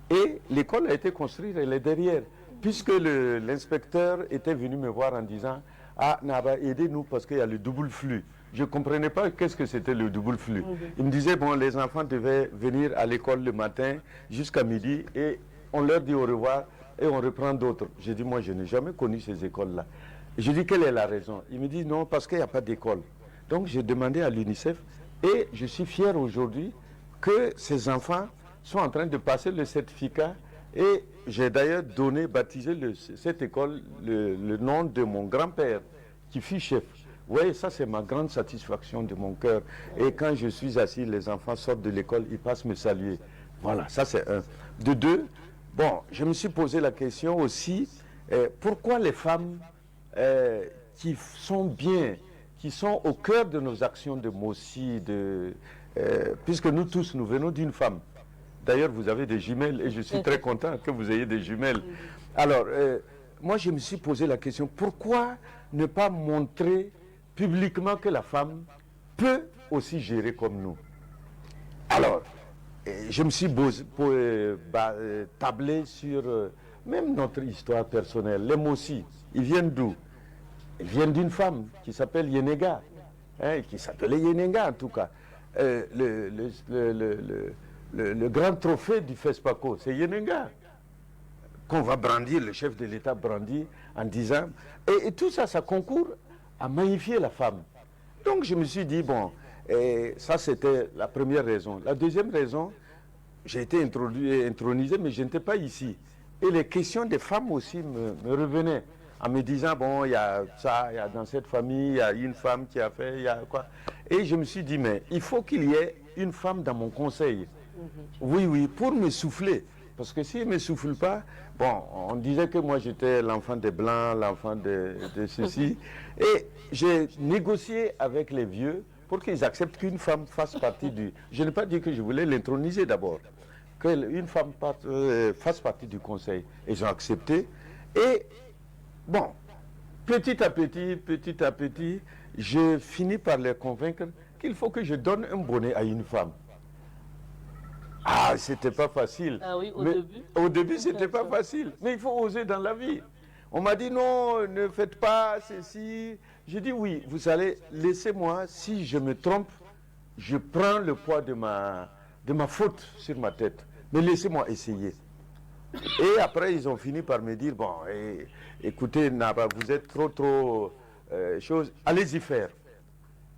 Et l'école a été construite, elle est derrière, puisque l'inspecteur était venu me voir en disant, ah, Naba, aidez-nous parce qu'il y a le double flux. Je ne comprenais pas qu'est-ce que c'était le double flux. Il me disait, bon, les enfants devaient venir à l'école le matin jusqu'à midi et on leur dit au revoir et on reprend d'autres. J'ai dit, moi, je n'ai jamais connu ces écoles-là. J'ai dit, quelle est la raison? Il me dit, non, parce qu'il n'y a pas d'école. Donc, j'ai demandé à l'UNICEF et je suis fier aujourd'hui que ces enfants sont en train de passer le certificat et j'ai d'ailleurs baptisé cette école le nom de mon grand-père qui fut chef. Vous voyez, ça c'est ma grande satisfaction de mon cœur. Et quand je suis assis, les enfants sortent de l'école, ils passent me saluer. Voilà, ça c'est un. De deux, bon, je me suis posé la question aussi, pourquoi les femmes qui sont bien, qui sont au cœur de nos actions de Mossi, puisque nous tous, nous venons d'une femme. D'ailleurs, vous avez des jumelles et je suis très content que vous ayez des jumelles. Alors, moi, je me suis posé la question, pourquoi ne pas montrer publiquement que la femme peut aussi gérer comme nous? Alors, je me suis tablé sur même notre histoire personnelle. Les Mossi, ils viennent d'où? Ils viennent d'une femme qui s'appelle Yenega, hein, qui s'appelait Yenega en tout cas. Le grand trophée du FESPACO, c'est Yenega, qu'on va brandir, le chef de l'État brandit en disant... Et tout ça, ça concourt à magnifier la femme. Donc je me suis dit, bon, ça c'était la première raison. La deuxième raison, j'ai été intronisé, mais je n'étais pas ici. Et les questions des femmes aussi me revenaient, en me disant, bon, il y a ça, il y a dans cette famille, il y a une femme qui a fait, il y a quoi. Et je me suis dit, mais il faut qu'il y ait une femme dans mon conseil. Oui, oui, pour me souffler. Parce que s'ils ne me soufflent pas, bon, on disait que moi j'étais l'enfant des Blancs, l'enfant de ceci. Et j'ai négocié avec les vieux pour qu'ils acceptent qu'une femme fasse partie du... Je n'ai pas dit que je voulais l'introniser d'abord. Qu'une femme fasse partie du conseil. Ils ont accepté. Et bon, petit à petit, je finis par les convaincre qu'il faut que je donne un bonnet à une femme. Ah, c'était pas facile. Ah oui, début. Au début, c'était pas facile. Mais il faut oser dans la vie. On m'a dit non, ne faites pas ceci. J'ai dit oui, vous allez, laissez-moi, si je me trompe, je prends le poids de ma faute sur ma tête. Mais laissez-moi essayer. Et après, ils ont fini par me dire, bon, écoutez, Naba, vous êtes trop chose, allez-y faire.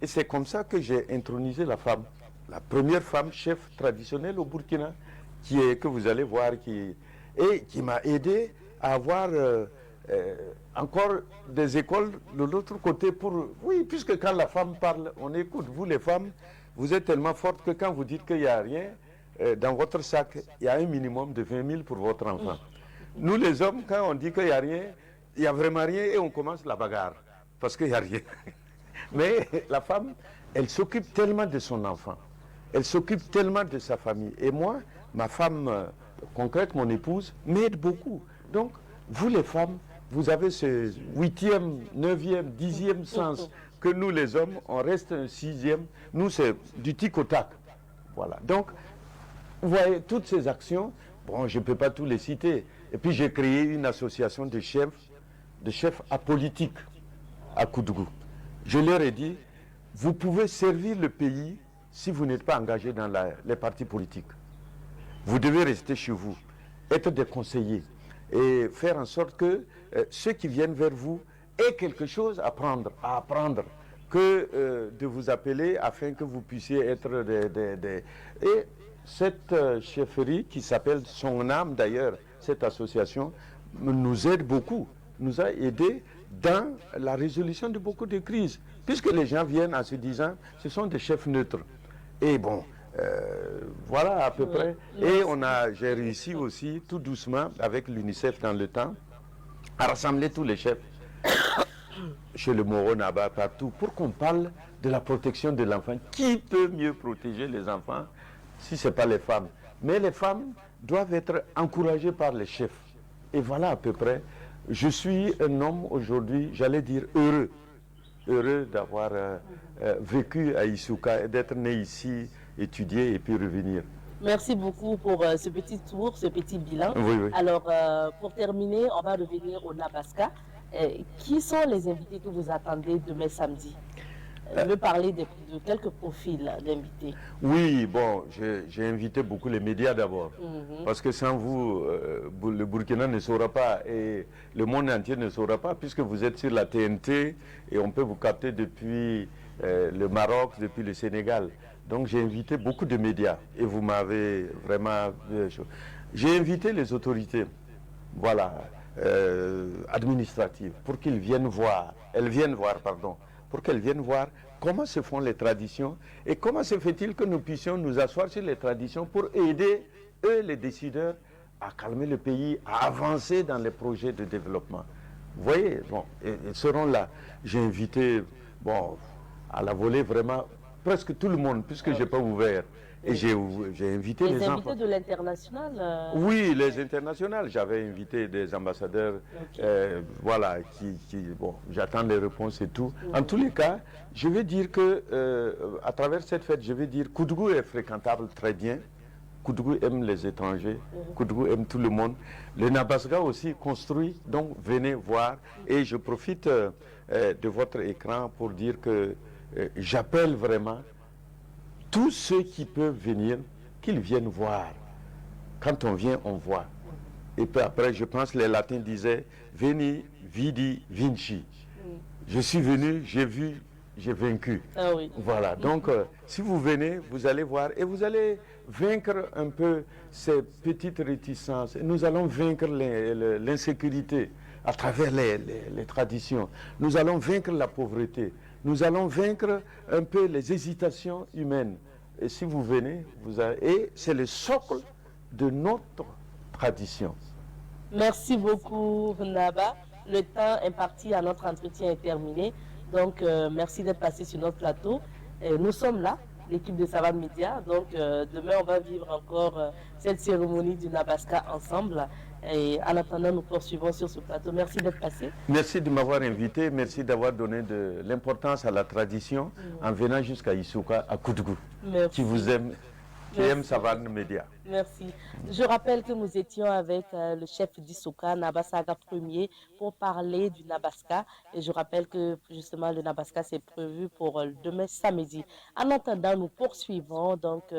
Et c'est comme ça que j'ai intronisé la femme. La première femme chef traditionnelle au Burkina, que vous allez voir, qui m'a aidé à avoir encore des écoles de l'autre côté pour... Oui, puisque quand la femme parle, on écoute. Vous les femmes, vous êtes tellement fortes que quand vous dites qu'il n'y a rien, dans votre sac, il y a un minimum de 20 000 pour votre enfant. Nous les hommes, quand on dit qu'il n'y a rien, il n'y a vraiment rien et on commence la bagarre, parce qu'il n'y a rien. Mais la femme, elle s'occupe tellement de son enfant. Elle s'occupe tellement de sa famille. Et moi, ma femme concrète, mon épouse, m'aide beaucoup. Donc, vous les femmes, vous avez ce 8e, 9e, 10e sens que nous les hommes, on reste un 6e. Nous, c'est du tic au tac. Voilà. Donc, vous voyez, toutes ces actions, bon, je ne peux pas tous les citer. Et puis, j'ai créé une association de chefs apolitiques à Koudougou. Je leur ai dit, vous pouvez servir le pays si vous n'êtes pas engagé dans les partis politiques. Vous devez rester chez vous, être des conseillers et faire en sorte que ceux qui viennent vers vous aient quelque chose à apprendre que de vous appeler afin que vous puissiez être des... Et cette chefferie qui s'appelle Son Âme d'ailleurs, cette association, nous aide beaucoup, nous a aidés dans la résolution de beaucoup de crises, puisque les gens viennent en se disant, ce sont des chefs neutres. Et bon, voilà à peu près. Et j'ai réussi aussi, tout doucement, avec l'UNICEF dans le temps, à rassembler tous les chefs, chez le Moro Naba, partout, pour qu'on parle de la protection de l'enfant. Qui peut mieux protéger les enfants si ce n'est pas les femmes? Mais les femmes doivent être encouragées par les chefs. Et voilà à peu près. Je suis un homme aujourd'hui, j'allais dire heureux d'avoir vécu à Isuka et d'être né ici, étudier et puis revenir. Merci beaucoup pour ce petit tour, ce petit bilan. Oui, oui. Alors, pour terminer, on va revenir au Nabaska. Qui sont les invités que vous attendez demain samedi? Je veux parler de quelques profils d'invités. Oui, bon, j'ai invité beaucoup les médias d'abord. Parce que sans vous, le Burkina ne saura pas et le monde entier ne saura pas, puisque vous êtes sur la TNT et on peut vous capter depuis le Maroc, depuis le Sénégal. Donc j'ai invité beaucoup de médias et vous m'avez vraiment... J'ai invité les autorités, voilà, administratives, pour qu'ils viennent voir, pour qu'elles viennent voir comment se font les traditions et comment se fait-il que nous puissions nous asseoir sur les traditions pour aider, eux, les décideurs, à calmer le pays, à avancer dans les projets de développement. Vous voyez, bon, ils seront là. J'ai invité, bon, à la volée vraiment presque tout le monde, puisque je n'ai pas ouvert. Et j'ai invité les enfants. Les invités de l'international Oui, les internationales. J'avais invité des ambassadeurs, voilà, bon, j'attends les réponses et tout. En tous les cas, je vais dire que, à travers cette fête, je vais dire Koudougou est fréquentable très bien. Koudougou aime les étrangers, Koudougou aime tout le monde. Le Nabaska aussi construit, donc venez voir. Et je profite de votre écran pour dire que j'appelle vraiment tous ceux qui peuvent venir, qu'ils viennent voir. Quand on vient, on voit. Et puis après, je pense que les latins disaient « Veni, vidi, vinci ». Je suis venu, j'ai vu, j'ai vaincu. Ah oui. Voilà, donc si vous venez, vous allez voir et vous allez vaincre un peu ces petites réticences. Et nous allons vaincre l'insécurité à travers les traditions. Nous allons vaincre la pauvreté. Nous allons vaincre un peu les hésitations humaines. Et si vous venez, et c'est le socle de notre tradition. Merci beaucoup, Naba. Le temps imparti à notre entretien est terminé. Donc, merci d'être passé sur notre plateau. Nous sommes là, l'équipe de Savane Média. Donc, demain, on va vivre encore cette cérémonie du Nabaska ensemble. Et en attendant, nous poursuivons sur ce plateau. Merci d'être passé. Merci de m'avoir invité. Merci d'avoir donné de l'importance à la tradition en venant jusqu'à Isuka, à Koudgou, qui vous aime, qui aime Savane Média. Merci. Je rappelle que nous étions avec le chef d'Isuka, Nabasaga Premier, pour parler du Nabaska. Et je rappelle que justement le Nabaska c'est prévu pour demain samedi. En attendant, nous poursuivons donc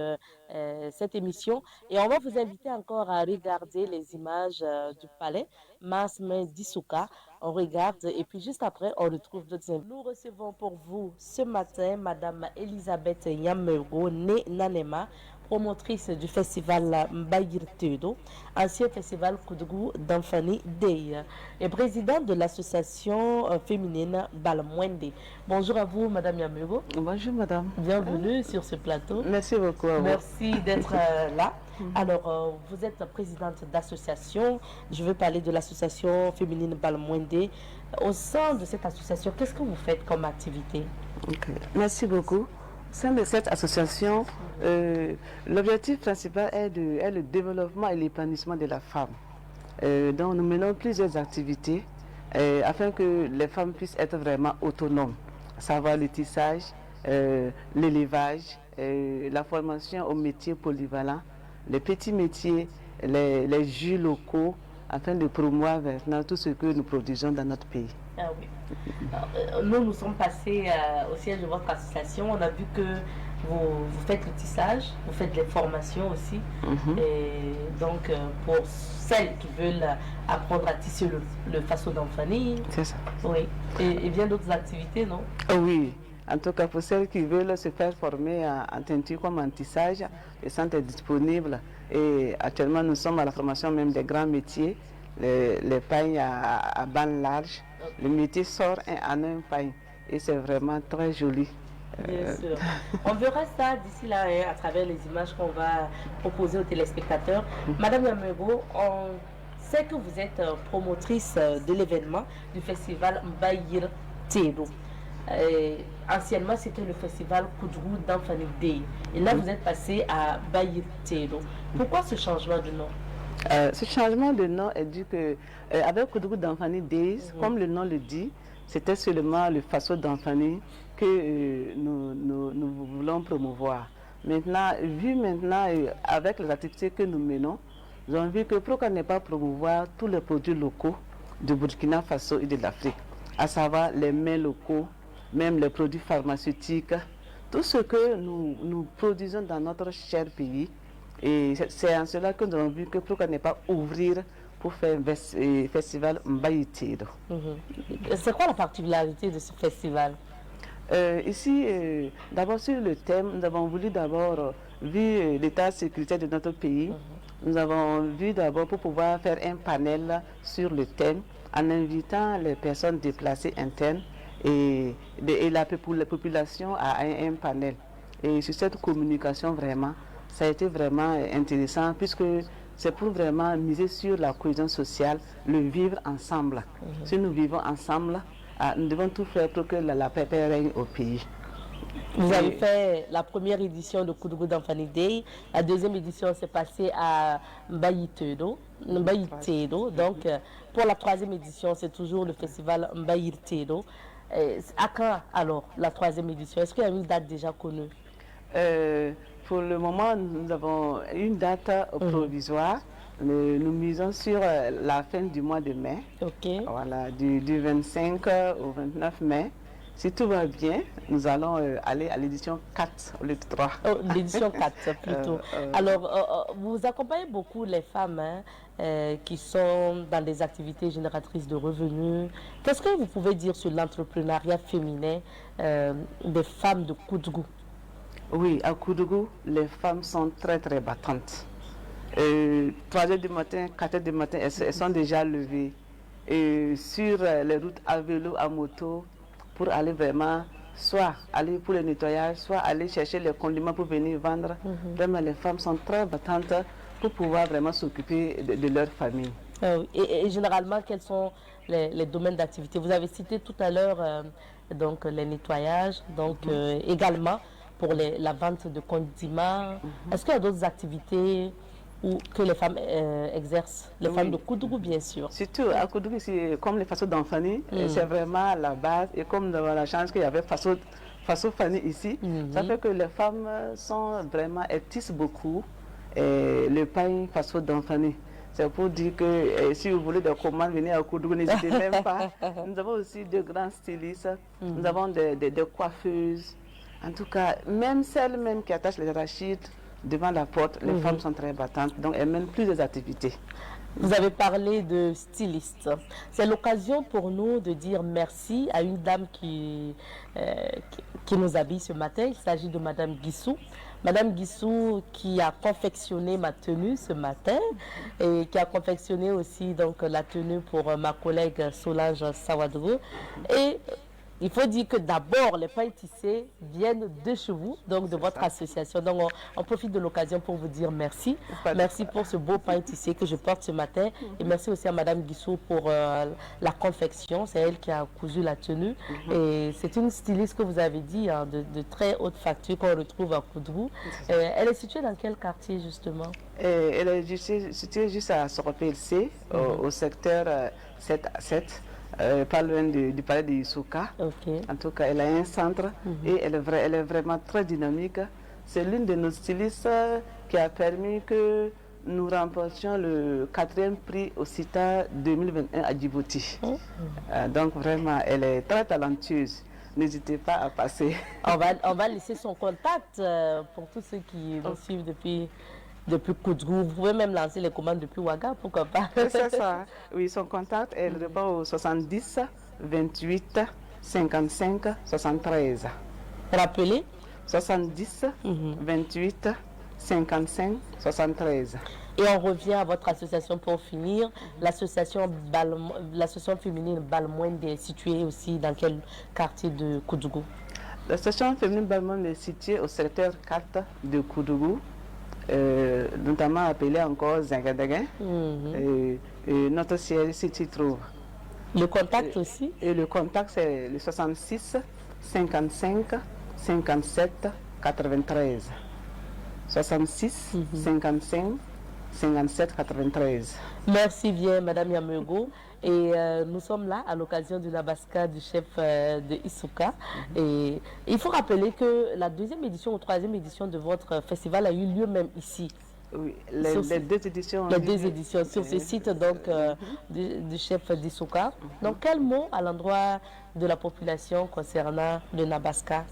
cette émission et on va vous inviter encore à regarder les images du palais Masme d'Isuka. On regarde et puis juste après on retrouve d'autres invités. Nous recevons pour vous ce matin Madame Elisabeth Nyamego, née Nanema, promotrice du festival Mbayir Tedo, ancien festival Koudgou d'Anfani Day, et présidente de l'association féminine Balmwende. Bonjour à vous, Madame Yamego. Bonjour, Madame. Bienvenue sur ce plateau. Merci beaucoup. À vous. Merci d'être là. Alors, vous êtes présidente d'association. Je veux parler de l'association féminine Balmwende. Au sein de cette association, qu'est-ce que vous faites comme activité? Merci beaucoup. Au sein de cette association, l'objectif principal est le développement et l'épanouissement de la femme. Donc nous menons plusieurs activités afin que les femmes puissent être vraiment autonomes, à savoir le tissage, l'élevage, la formation aux métiers polyvalents, les petits métiers, les jus locaux, afin de promouvoir maintenant tout ce que nous produisons dans notre pays. Ah oui. Nous sommes passés au siège de votre association. On a vu que vous faites le tissage, vous faites les formations aussi. Et donc, pour celles qui veulent apprendre à tisser le faso d'Anfani. C'est ça. Oui. Et bien d'autres activités, non? Oui. En tout cas, pour celles qui veulent se faire former en teinture comme en tissage, le centre est disponible. Et actuellement, nous sommes à la formation même des grands métiers, les pailles à bandes larges. Le métier sort en un paille et c'est vraiment très joli. Bien sûr. On verra ça d'ici là à travers les images qu'on va proposer aux téléspectateurs. Madame Yamego, on sait que vous êtes promotrice de l'événement du festival Mbayir Tedo. Anciennement, c'était le festival Koudgou d'Anfani Day. Et là, vous êtes passé à Mbayir Tedo. Pourquoi ce changement de nom? Ce changement de nom est dû que, avec Koudgou d'Anfani Days, comme le nom le dit, c'était seulement le faso d'Anfani que nous voulons promouvoir. Maintenant, avec les activités que nous menons, nous avons vu que pourquoi ne pas promouvoir tous les produits locaux de Burkina Faso et de l'Afrique, à savoir les mets locaux, même les produits pharmaceutiques, tout ce que nous produisons dans notre cher pays. Et c'est en cela que nous avons vu que pourquoi ne pas ouvrir pour faire un festival Mbayir Tedo. C'est quoi la particularité de ce festival? Ici, d'abord sur le thème, nous avons voulu d'abord, vu l'état sécuritaire de notre pays, nous avons vu d'abord pour pouvoir faire un panel sur le thème en invitant les personnes déplacées internes et la population à un panel. Et sur cette communication vraiment, ça a été vraiment intéressant puisque c'est pour vraiment miser sur la cohésion sociale, le vivre ensemble. Si nous vivons ensemble, nous devons tout faire pour que la paix règne au pays. Vous avez fait la première édition de Koudgou d'Anfani Day. La deuxième édition s'est passée à Mbayir Tedo. Donc, pour la troisième édition, c'est toujours le festival Mbayir Tedo. À quand alors la troisième édition? Est-ce qu'il y a une date déjà connue? Pour le moment, nous avons une date provisoire. Nous misons sur la fin du mois de mai. Voilà, du 25 au 29 mai. Si tout va bien, nous allons aller à l'édition 4 au lieu de 3. L'édition 4 plutôt. Alors, vous accompagnez beaucoup les femmes qui sont dans des activités génératrices de revenus. Qu'est-ce que vous pouvez dire sur l'entrepreneuriat féminin des femmes de Koudgou? Oui, à Koudgou, les femmes sont très très battantes. 3h du matin, 4h du matin, elles sont déjà levées. Et sur les routes à vélo, à moto, pour aller vraiment, soit aller pour le nettoyage, soit aller chercher les condiments pour venir vendre. Vraiment, les femmes sont très battantes pour pouvoir vraiment s'occuper de leur famille. Et généralement, quels sont les domaines d'activité? Vous avez cité tout à l'heure donc les nettoyages, donc également pour la vente de condiments. Est-ce qu'il y a d'autres activités que les femmes exercent, les femmes de Koudougou bien sûr? Surtout à Koudougou, comme les façons d'Anfani, c'est vraiment la base. Et comme nous avons la chance qu'il y avait façon Fanny ici, ça fait que les femmes sont vraiment, elles tissent beaucoup le pain façon d'Anfani. C'est pour dire que si vous voulez des commandes, venez à Koudougou, n'hésitez même pas. Nous avons aussi de grands stylistes, nous avons des coiffeuses. En tout cas, même celles même qui attachent les arachides devant la porte, les femmes sont très battantes, donc elles mènent plus des activités. Vous avez parlé de styliste. C'est l'occasion pour nous de dire merci à une dame qui nous habille ce matin. Il s'agit de Madame Guissou. Madame Guissou qui a confectionné ma tenue ce matin et qui a confectionné aussi donc, la tenue pour ma collègue Solange Sawadou. Et il faut dire que d'abord, les pains tissés viennent de chez vous, donc de votre association. Donc, on profite de l'occasion pour vous dire merci. Merci pour ce beau pain tissé que je porte ce matin. Et merci aussi à Madame Guissou pour la confection. C'est elle qui a cousu la tenue. Et c'est une styliste que vous avez dit, hein, de très haute facture qu'on retrouve à Koudougou. Elle est située dans quel quartier, justement? Elle est située juste à Soropelc, au secteur 7. Pas loin du palais de Issouka. En tout cas, elle a un centre et elle est vraiment très dynamique. C'est l'une de nos stylistes qui a permis que nous remportions le 4e prix au CITA 2021 à Djibouti. Donc vraiment, elle est très talentueuse. N'hésitez pas à passer. On va laisser son contact pour tous ceux qui nous suivent depuis Koudougou. Vous pouvez même lancer les commandes depuis Ouaga, pourquoi pas? C'est ça. Oui, son contact, elle répond au 70 28 55 73. Rappelez. 70 28 55 73. Et on revient à votre association pour finir. L'association féminine Balmoine est située aussi dans quel quartier de Koudougou? L'association féminine Balmoine est située au secteur 4 de Koudougou. Notamment appelé encore Zingadagin. Notre siège s'y trouve. Le contact aussi? Et le contact, c'est le 66 55 57 93. 66 55 57 93. Merci bien, Madame Yamego. Et nous sommes là à l'occasion de Nabaska du chef de Issouka. Et il faut rappeler que la 2e édition ou 3e édition de votre festival a eu lieu même ici. Oui, les deux éditions. Les deux éditions sur ce site donc, du chef d'Issouka. Donc quel mot à l'endroit de la population concernant le Nabaska?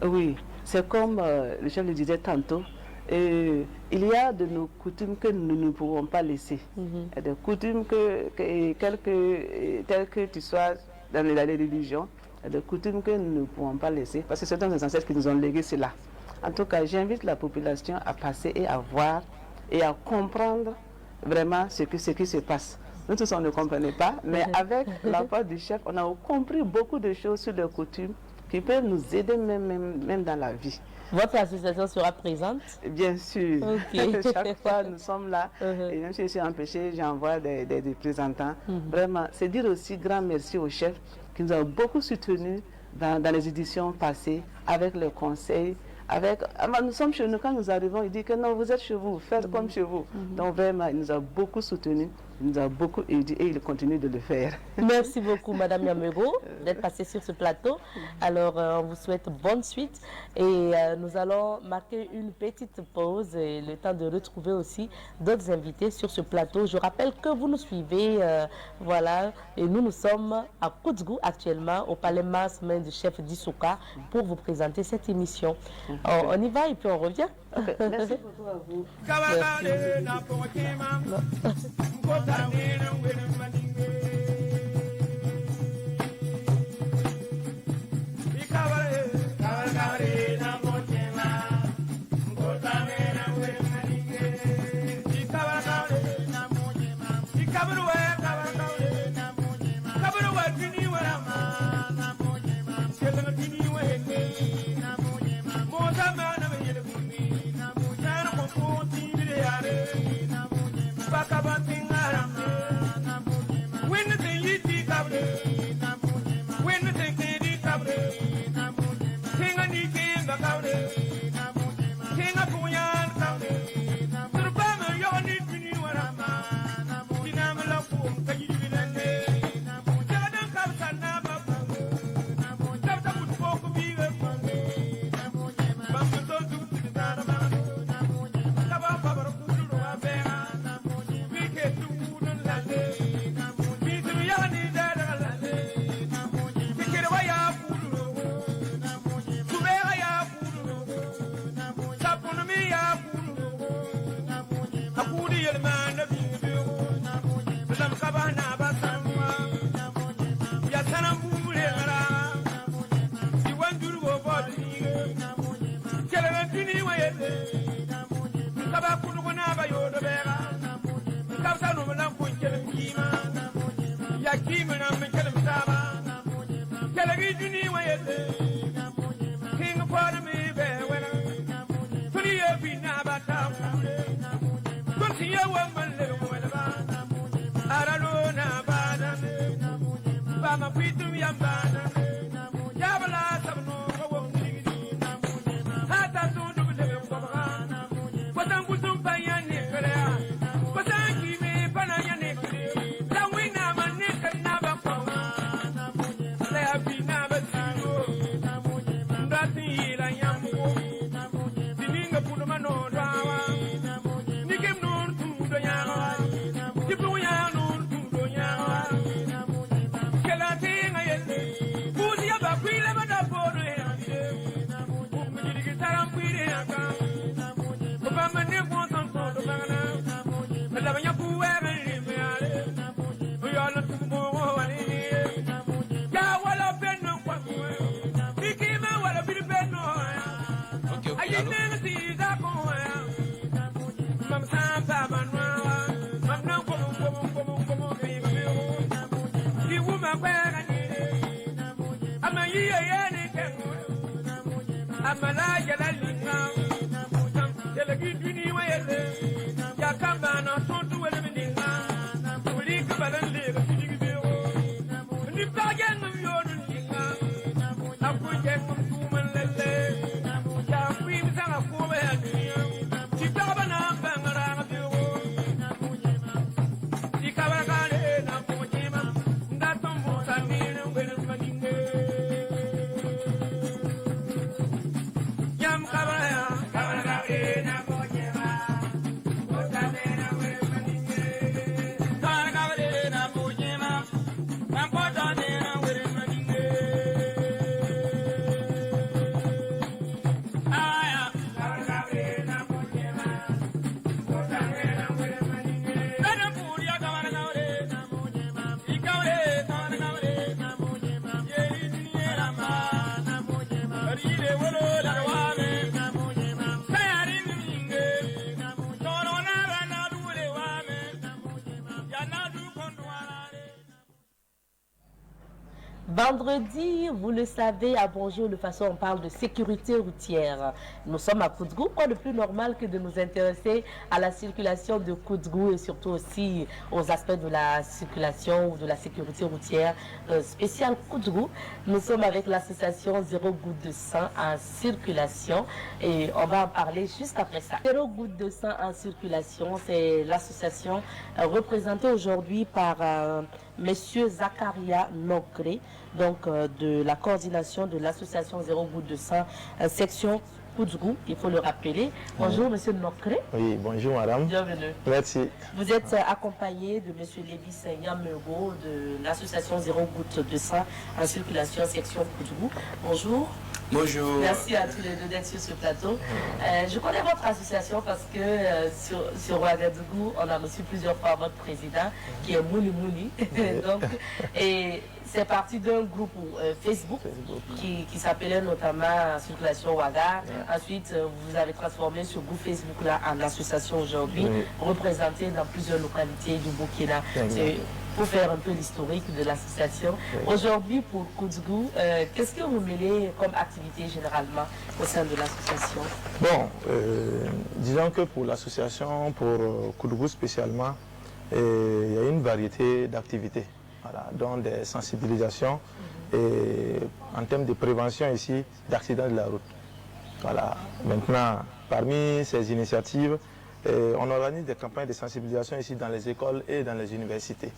Oui, c'est comme le chef le disait tantôt. Il y a de nos coutumes que nous ne pouvons pas laisser. Des coutumes telles que tu sois dans les religions, des coutumes que nous ne pouvons pas laisser parce que ce sont nos ancêtres qui nous ont légué cela. En tout cas, j'invite la population à passer et à voir et à comprendre vraiment ce qui se passe. Nous tous, on ne comprenait pas, mais avec l'apport du chef, on a compris beaucoup de choses sur les coutumes qui peuvent nous aider même dans la vie. Votre association sera présente? Bien sûr. Chaque fois, nous sommes là. Et même si je suis empêchée, j'envoie des représentants. Vraiment, c'est dire aussi grand merci au chef qui nous a beaucoup soutenus dans les éditions passées, avec le conseil. Nous sommes chez nous, quand nous arrivons, il dit que non, vous êtes chez vous, faites comme chez vous. Donc vraiment, il nous a beaucoup soutenus, il nous a beaucoup aidés et il continue de le faire. Merci beaucoup, Madame Yamego, d'être passée sur ce plateau. Alors, on vous souhaite bonne suite et nous allons marquer une petite pause et le temps de retrouver aussi d'autres invités sur ce plateau. Je rappelle que vous nous suivez, voilà, et nous sommes à Koudougou actuellement au palais Masmen du chef d'Issouka pour vous présenter cette émission. On y va et puis on revient. Merci beaucoup à vous. Yare Vendredi, vous le savez, à Bonjour le Faso, on parle de sécurité routière. Nous sommes à Koudgou. Quoi de plus normal que de nous intéresser à la circulation de Koudgou et surtout aussi aux aspects de la circulation ou de la sécurité routière spéciale Koudgou. Nous sommes avec l'association Zéro Goutte de Sang en circulation et on va en parler juste après ça. Zéro Goutte de Sang en circulation, c'est l'association représentée aujourd'hui par Monsieur Zakaria Nokre, donc de la coordination de l'association Zéro Goutte de Sang, section Koudgou, il faut le rappeler. Bonjour Monsieur Nokre. Oui, bonjour Madame. Bienvenue. Merci. Vous êtes accompagné de Monsieur Lévis Yamego de l'association Zéro Goutte de Sang en circulation, section Koudgou. Bonjour. Bonjour. Merci à tous les deux d'être sur ce plateau. Je connais votre association parce que sur Ouagadougou, on a reçu plusieurs fois votre président qui est Mouli Mouli. Donc, et c'est parti d'un groupe Facebook qui s'appelait notamment Circulation Ouaga. Ensuite, vous avez transformé ce groupe Facebook-là en association aujourd'hui, représentée dans plusieurs localités du Burkina. Pour faire un peu l'historique de l'association. Aujourd'hui, pour Koudgou, qu'est-ce que vous mêlez comme activité généralement au sein de l'association? Bon, disons que pour l'association, pour Koudgou spécialement, il y a une variété d'activités, voilà, dont des sensibilisations et en termes de prévention ici d'accidents de la route. Voilà. Maintenant, parmi ces initiatives, on organise des campagnes de sensibilisation ici dans les écoles et dans les universités.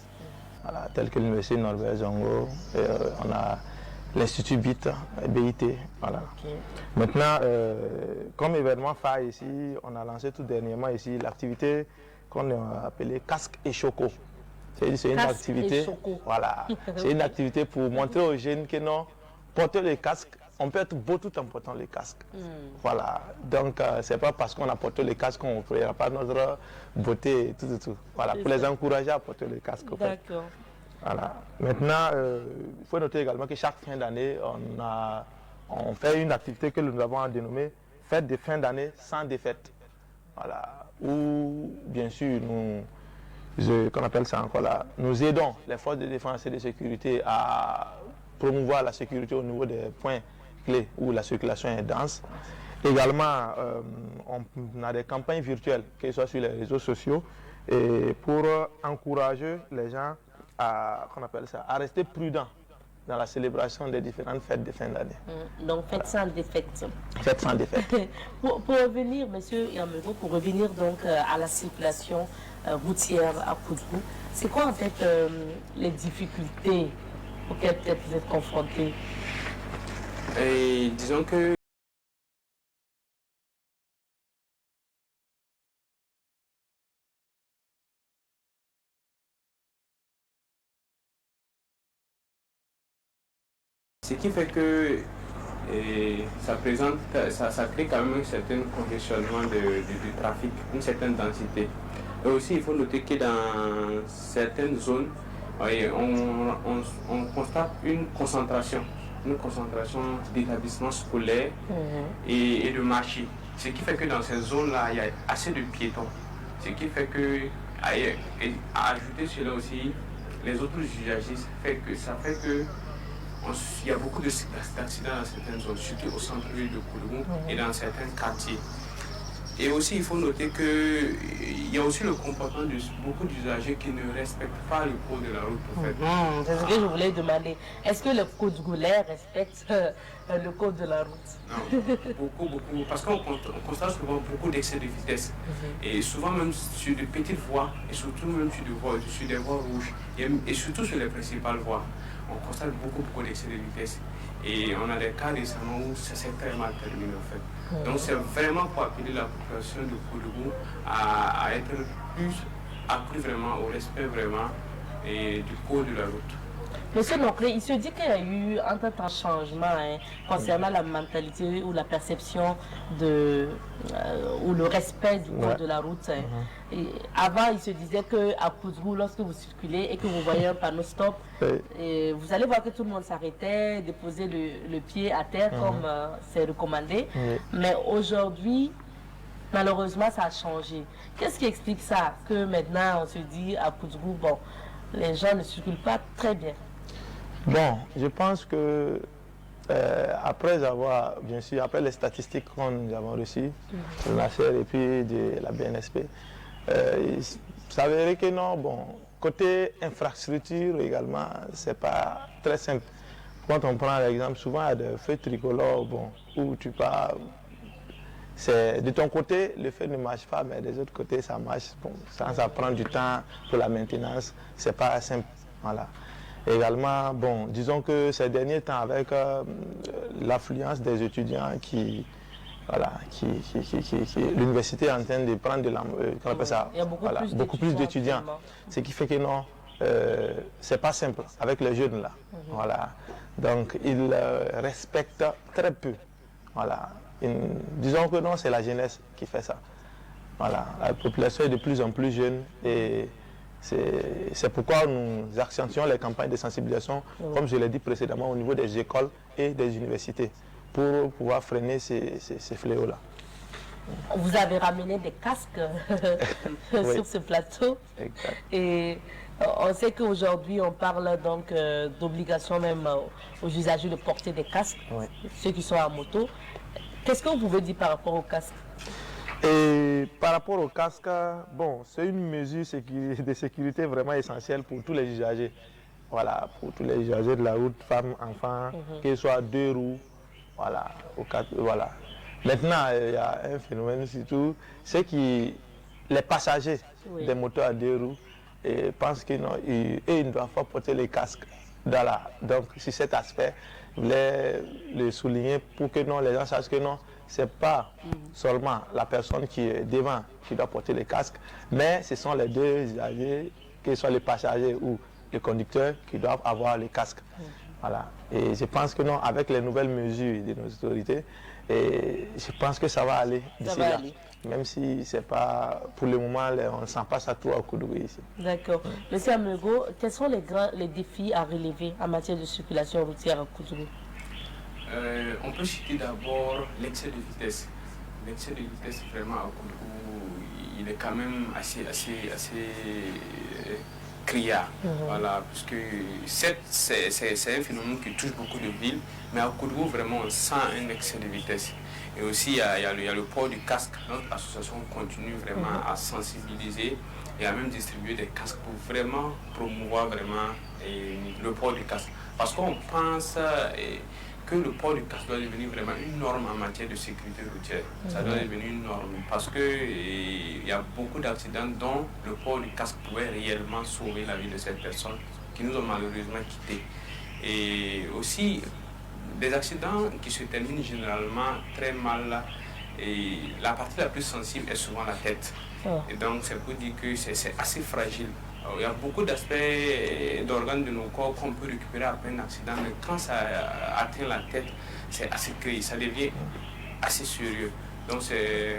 Voilà, telles que l'université Norbert Zongo, on a l'Institut BIT. Voilà. Maintenant, comme événement phare ici, on a lancé tout dernièrement ici l'activité qu'on a appelée casque et choco. C'est une activité, voilà, c'est une activité pour montrer aux jeunes que non, porter le casque, on peut être beau tout en portant le casque. Voilà, donc c'est pas parce qu'on a porté le casque qu'on ne fera pas notre beauté et tout. Voilà, pour les encourager à porter le casque. D'accord. Voilà. Maintenant, il faut noter également que chaque fin d'année, on fait une activité que nous avons dénommée fêtes de fin d'année sans défaite. Voilà. Ou bien sûr, qu'on appelle ça encore là, nous aidons les forces de défense et de sécurité à promouvoir la sécurité au niveau des points clés où la circulation est dense. Également, on a des campagnes virtuelles, que ce soit sur les réseaux sociaux, et pour encourager les gens à rester prudents dans la célébration des différentes fêtes de fin d'année. Donc, fête sans défaite. Fête sans défaite. Pour revenir, monsieur Yamego, pour revenir donc à la circulation routière à Koudou, c'est quoi en fait les difficultés auxquelles peut-être vous êtes confrontés? Et disons que ce qui fait que ça crée quand même un certain congestionnement du trafic, une certaine densité. Et aussi, il faut noter que dans certaines zones, on constate une concentration d'établissements scolaires et de marchés. Ce qui fait que dans ces zones-là, il y a assez de piétons. Ce qui fait que, à ajouter cela aussi, les autres usagers, ça fait que il y a beaucoup d'accidents dans certaines zones, surtout au centre-ville de Koudou et dans certains quartiers. Et aussi, il faut noter qu'il y a aussi le comportement de beaucoup d'usagers qui ne respectent pas le code de la route. En fait. C'est ce que je voulais demander. Est-ce que le Koudgoulais respecte le code de la route? Non, beaucoup. Parce qu'on constate souvent beaucoup d'excès de vitesse. Et souvent même sur de petites voies, et surtout même sur des voies rouges, et surtout sur les principales voies. On constate beaucoup d'excès de vitesse. Et on a des cas récemment où ça s'est très mal terminé en fait. Donc c'est vraiment pour appeler la population de Koudou à être plus accru vraiment au respect vraiment du code de la route. Monsieur Noclé, il se dit qu'il y a eu un certain changement concernant la mentalité ou la perception ou le respect du code de la route. Et avant, il se disait qu'à Koudou, lorsque vous circulez et que vous voyez un panneau stop, et vous allez voir que tout le monde s'arrêtait, déposait le pied à terre comme c'est recommandé. Mais aujourd'hui, malheureusement, ça a changé. Qu'est-ce qui explique ça? Que maintenant, on se dit à Koudou, bon, les gens ne circulent pas très bien. Bon, je pense que après les statistiques que nous avons reçues de la CR et puis de la BNSP, il s'avérait que non, bon, côté infrastructure également, c'est pas très simple. Quand on prend l'exemple, souvent il y a des feux tricolores, bon, où tu pars, de ton côté, le feu ne marche pas, mais des autres côtés, ça marche. Bon, ça prend du temps pour la maintenance, c'est pas simple. Voilà. Également, bon, disons que ces derniers temps, avec l'affluence des étudiants l'université est en train de prendre il y a beaucoup plus d'étudiants. Ce qui fait que non, c'est pas simple avec les jeunes là. Voilà. Donc, ils respectent très peu. Voilà. Disons que non, c'est la jeunesse qui fait ça. Voilà. La population est de plus en plus jeune et c'est pourquoi nous accentuons les campagnes de sensibilisation, comme je l'ai dit précédemment, au niveau des écoles et des universités, pour pouvoir freiner ces fléaux-là. Vous avez ramené des casques sur ce plateau. Exact. Et on sait qu'aujourd'hui, on parle donc d'obligation même aux usagers de porter des casques, ceux qui sont à moto. Qu'est-ce que vous pouvez dire par rapport aux casques? Et par rapport au casque, bon, c'est une mesure de sécurité vraiment essentielle pour tous les usagers. Voilà, pour tous les usagers de la route, femmes, enfants, qu'ils soient 2 roues, voilà, voilà. Maintenant, il y a un phénomène surtout, c'est que les passagers des motos à 2 roues pensent qu'ils ne doivent pas porter les casques. Donc, sur cet aspect, je voulais le souligner pour que non, les gens sachent que non, ce n'est pas seulement la personne qui est devant qui doit porter le casque, mais ce sont les deux usagers, que ce soit les passagers ou les conducteurs, qui doivent avoir le casque. Voilà. Et je pense que non, avec les nouvelles mesures de nos autorités, je pense que ça va aller d'ici là. Même si c'est pas, pour le moment, on ne sent pas ça tout à Koudou ici. D'accord. Monsieur Amego, quels sont les défis à relever en matière de circulation routière à Koudou? On peut citer d'abord l'excès de vitesse. l'excès de vitesse vraiment à Koudou, il est quand même assez criard. Voilà, parce que c'est un phénomène qui touche beaucoup de villes, mais à Koudou, vraiment, on sent un excès de vitesse. Et aussi, il y a le port du casque. Notre association continue vraiment à sensibiliser et à même distribuer des casques pour vraiment promouvoir vraiment le port du casque. Parce qu'on pense que le port du casque doit devenir vraiment une norme en matière de sécurité routière. Ça doit devenir une norme parce qu'il y a beaucoup d'accidents dont le port du casque pouvait réellement sauver la vie de cette personne qui nous ont malheureusement quittés. Et aussi, des accidents qui se terminent généralement très mal. Et la partie la plus sensible est souvent la tête. Et donc, c'est pour dire que c'est assez fragile. Alors, il y a beaucoup d'aspects d'organes de nos corps qu'on peut récupérer après un accident, mais quand ça atteint la tête, c'est assez criant, ça devient assez sérieux. Donc, c'est...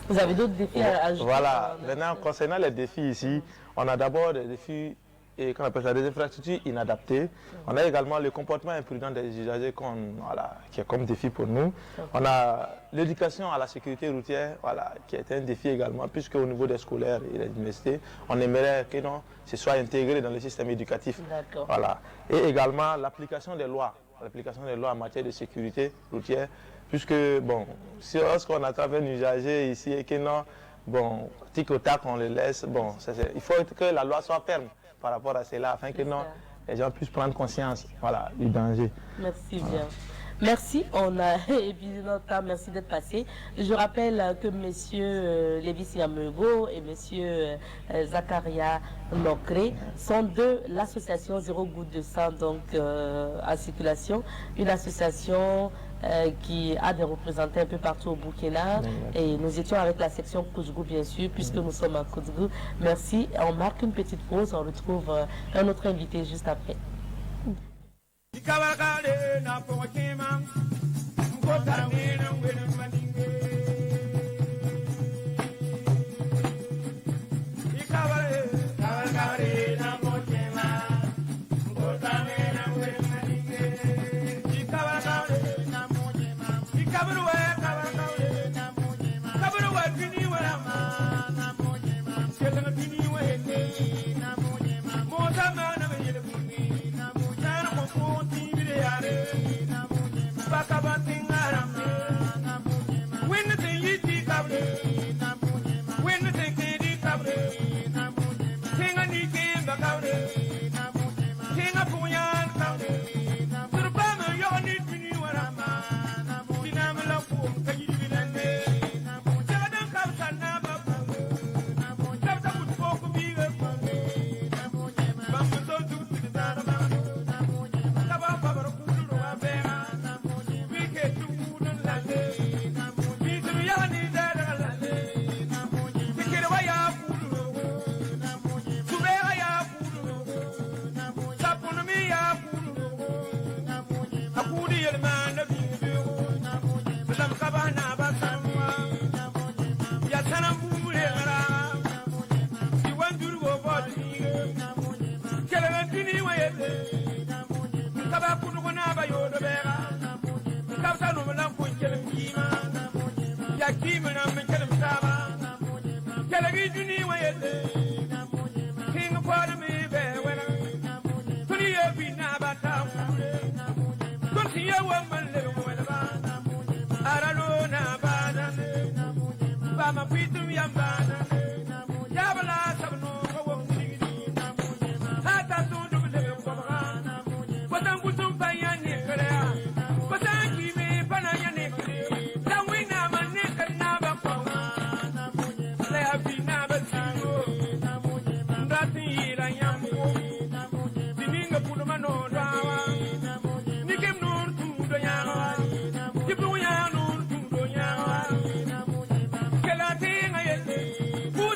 Vous avez d'autres défis à ajouter? Voilà. Maintenant, concernant les défis ici, on a d'abord des défis et qu'on appelle ça des infrastructures inadaptées. On a également le comportement imprudent des usagers qui est comme défi pour nous. On a l'éducation à la sécurité routière, qui est un défi également, puisque au niveau des scolaires et des universités, on aimerait que ce soit intégré dans le système éducatif. Voilà. Et également l'application des lois en matière de sécurité routière, puisque si lorsqu'on attrape un usager ici et que tic au tac on le laisse, il faut que la loi soit ferme par rapport à cela, afin que les gens puissent prendre conscience du danger. Merci bien. Merci, on a épuisé notre temps, merci d'être passé. Je rappelle que M. Lévis Yamego et M. Zakaria Nokre sont de l'association Zéro Goutte de Sang en circulation, une association qui a des représentants un peu partout au Burkina. Et nous étions avec la section Koudou, bien sûr, puisque nous sommes à Koudou. Merci. On marque une petite pause. On retrouve un autre invité juste après. Who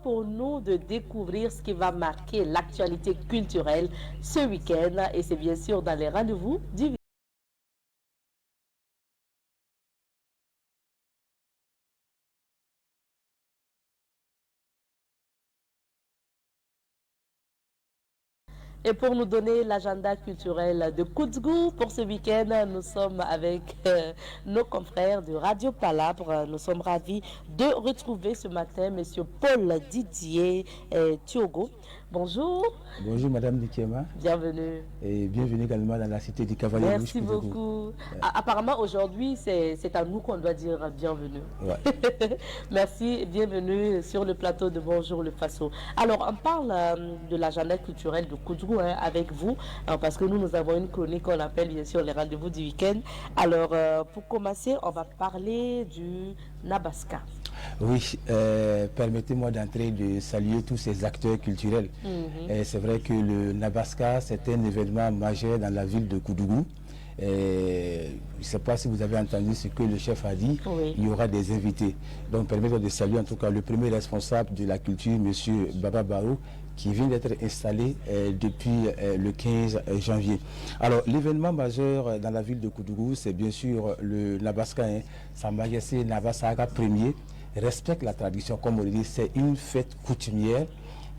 pour nous de découvrir ce qui va marquer l'actualité culturelle ce week-end. Et c'est bien sûr dans les rendez-vous du week-end. Et pour nous donner l'agenda culturel de Koudgou pour ce week-end, nous sommes avec nos confrères de Radio Palabre. Nous sommes ravis de retrouver ce matin M. Paul Didier Thiogo. Bonjour. Bonjour Madame Nikema. Bienvenue. Et bienvenue également dans la cité du Cavalier Rouge. Merci beaucoup. Apparemment aujourd'hui c'est à nous qu'on doit dire bienvenue. Ouais. Merci, bienvenue sur le plateau de Bonjour le Faso. Alors on parle de l'agenda culturel de Koudgou avec vous, parce que nous avons une chronique qu'on appelle bien sûr les rendez-vous du week-end. Alors pour commencer, on va parler du Nabaska. Oui, permettez-moi d'entrer de saluer tous ces acteurs culturels. C'est vrai que le Nabaska, c'est un événement majeur dans la ville de Koudgou. Je ne sais pas si vous avez entendu ce que le chef a dit, oui. Il y aura des invités. Donc permettez-moi de saluer en tout cas le premier responsable de la culture, M. Baba Barou, qui vient d'être installé depuis le 15 janvier. Alors l'événement majeur dans la ville de Koudgou, c'est bien sûr le Nabaska, Sa Majesté Nabasaga Ier respecte la tradition, comme on le dit, c'est une fête coutumière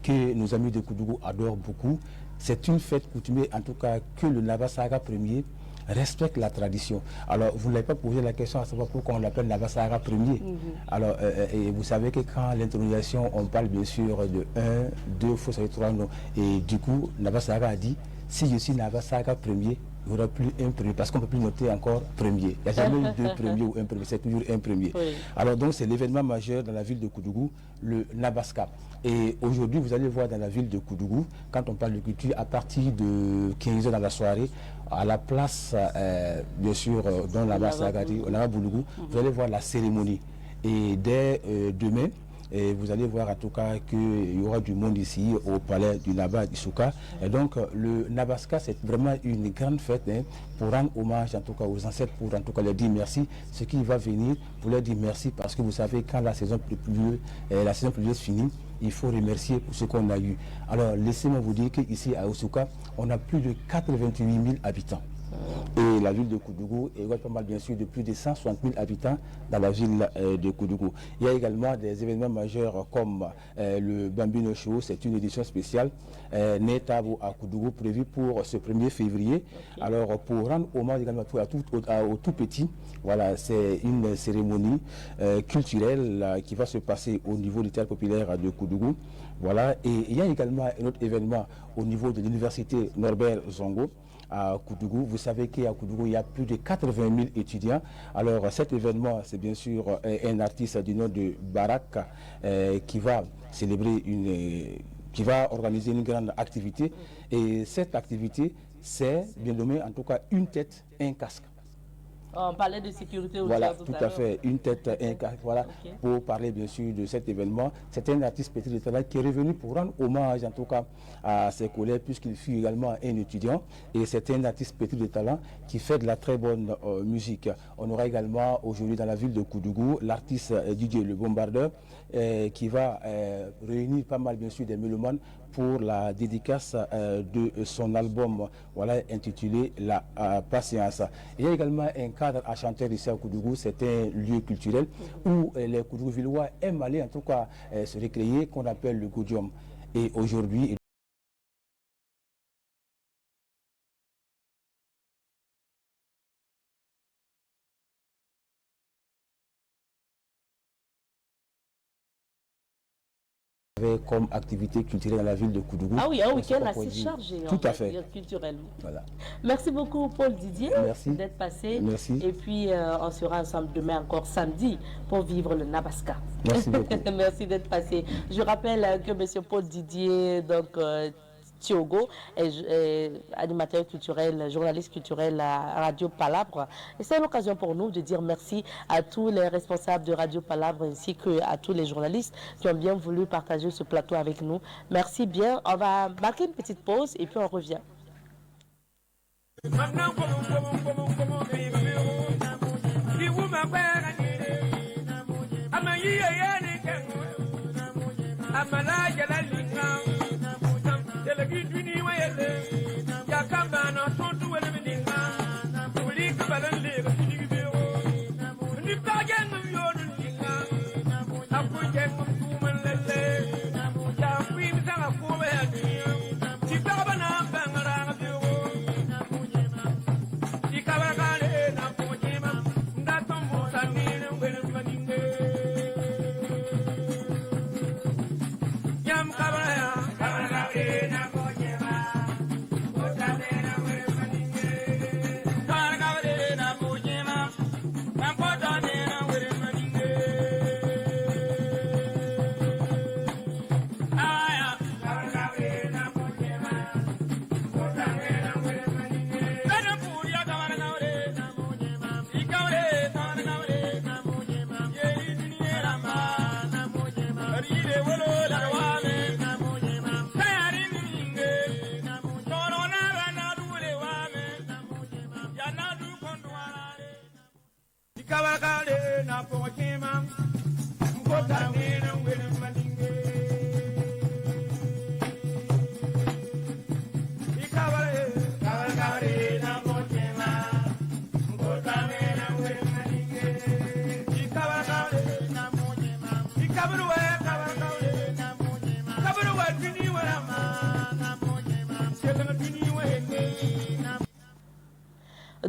que nos amis de Koudgou adorent beaucoup. C'est une fête coutumière en tout cas que le Nabasaga Ier respecte la tradition. Alors, vous n'avez pas posé la question à savoir pourquoi on l'appelle Nabasaga Ier. Alors, et vous savez que quand l'intronisation, on parle bien sûr de 1, 2, faut savoir 3 noms. Et du coup, Nabasaga a dit, si je suis Nabasaga Ier, il n'y aura plus un premier, parce qu'on ne peut plus noter encore premier. Il n'y a jamais eu deux premiers ou un premier, c'est toujours un premier. Oui. Alors donc c'est l'événement majeur dans la ville de Koudgou, le Nabaska. Et aujourd'hui, vous allez voir dans la ville de Koudgou, quand on parle de culture, à partir de 15h dans la soirée, à la place, bien sûr, dans la Nabassagati, au Nababoulou, vous allez voir la cérémonie. Et dès demain, et vous allez voir en tout cas qu'il y aura du monde ici au palais du Naba d'Issouka. Et donc le Nabaska, c'est vraiment une grande fête pour rendre hommage en tout cas aux ancêtres, pour en tout cas leur dire merci. Ce qui va venir, pour leur dire merci parce que vous savez quand la saison pluvieuse finit, il faut remercier pour ce qu'on a eu. Alors laissez-moi vous dire qu'ici à Issouka, on a plus de 88 000 habitants. Et la ville de Koudgou est pas mal bien sûr de plus de 160 000 habitants dans la ville de Koudgou. Il y a également des événements majeurs comme le Bambino Show, c'est une édition spéciale Netabo à Koudgou prévue pour ce 1er février. Okay. Alors pour rendre hommage également aux tout petits, voilà, c'est une cérémonie culturelle qui va se passer au niveau du théâtre populaire de Koudgou. Voilà, et il y a également un autre événement au niveau de l'université Norbert Zongo à Koudgou. Vous savez qu'à Koudgou, il y a plus de 80 000 étudiants. Alors cet événement, c'est bien sûr un artiste du nom de Barak qui va célébrer qui va organiser une grande activité. Et cette activité, c'est bien nommé en tout cas une tête, un casque. On parlait de sécurité aussi. Voilà, tout à fait. Une tête, un casque. Voilà, okay. Pour parler bien sûr de cet événement. C'est un artiste petit de talent qui est revenu pour rendre hommage en tout cas à ses collègues puisqu'il fut également un étudiant. Et c'est un artiste petit de talent qui fait de la très bonne musique. On aura également aujourd'hui dans la ville de Koudgou l'artiste Didier Le Bombardeur qui va réunir pas mal bien sûr des mélomanes pour la dédicace de son album voilà, intitulé La Patience. Il y a également un cadre à chanter ici à Koudgou, c'est un lieu culturel où les Koudgouvillois aiment aller en tout cas se récréer, qu'on appelle le Goudium. Et aujourd'hui, comme activité culturelle dans la ville de Koudgou. Ah oui, un week-end assez chargé. Tout à fait. Culturellement. Voilà. Merci beaucoup Paul Didier d'être passé. Merci. Et puis on sera ensemble demain encore samedi pour vivre le Nabaska. Merci beaucoup. Merci d'être passé. Je rappelle que M. Paul Didier, donc Thiogo, animateur culturel, journaliste culturel à Radio Palabre. Et c'est l'occasion pour nous de dire merci à tous les responsables de Radio Palabre ainsi qu'à tous les journalistes qui ont bien voulu partager ce plateau avec nous. Merci bien. On va marquer une petite pause et puis on revient.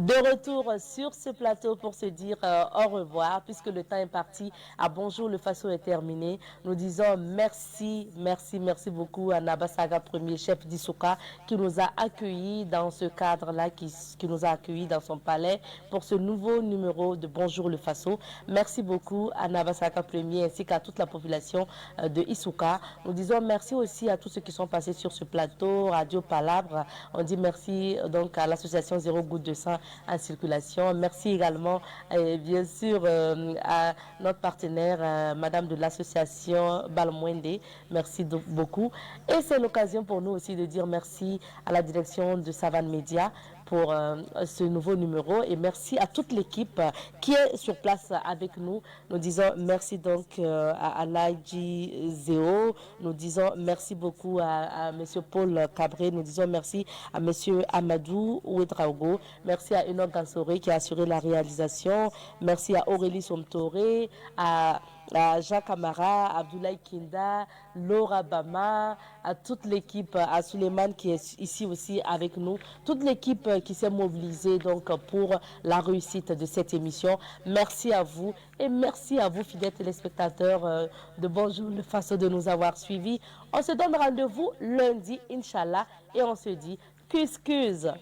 De retour sur ce plateau pour se dire au revoir, puisque le temps est parti. À Bonjour le Faso est terminé. Nous disons merci beaucoup à Nabasaga, premier chef d'Isouka, qui nous a accueillis dans ce cadre-là, qui nous a accueillis dans son palais pour ce nouveau numéro de Bonjour le Faso. Merci beaucoup à Nabasaga premier ainsi qu'à toute la population de Isouka. Nous disons merci aussi à tous ceux qui sont passés sur ce plateau, Radio Palabre. On dit merci donc à l'association Zéro Goutte de Sang en circulation. Merci également, bien sûr, à notre partenaire, Madame de l'association Balmwende. Merci beaucoup. Et c'est l'occasion pour nous aussi de dire merci à la direction de Savane Média pour ce nouveau numéro et merci à toute l'équipe qui est sur place avec nous. Nous disons merci donc à Alaïdji Zéo, nous disons merci beaucoup à monsieur Paul Cabré, nous disons merci à monsieur Amadou Ouedraogo, merci à Enoch Gansore qui a assuré la réalisation, merci à Aurélie Somtoré, à Jacques Amara, Abdoulaye Kinda, Laura Bama, à toute l'équipe, à Suleiman qui est ici aussi avec nous, toute l'équipe qui s'est mobilisée donc pour la réussite de cette émission. Merci à vous et merci à vous fidèles téléspectateurs de Bonjour le Faso de nous avoir suivis. On se donne rendez-vous lundi, Inch'Allah, et on se dit qu'excuse.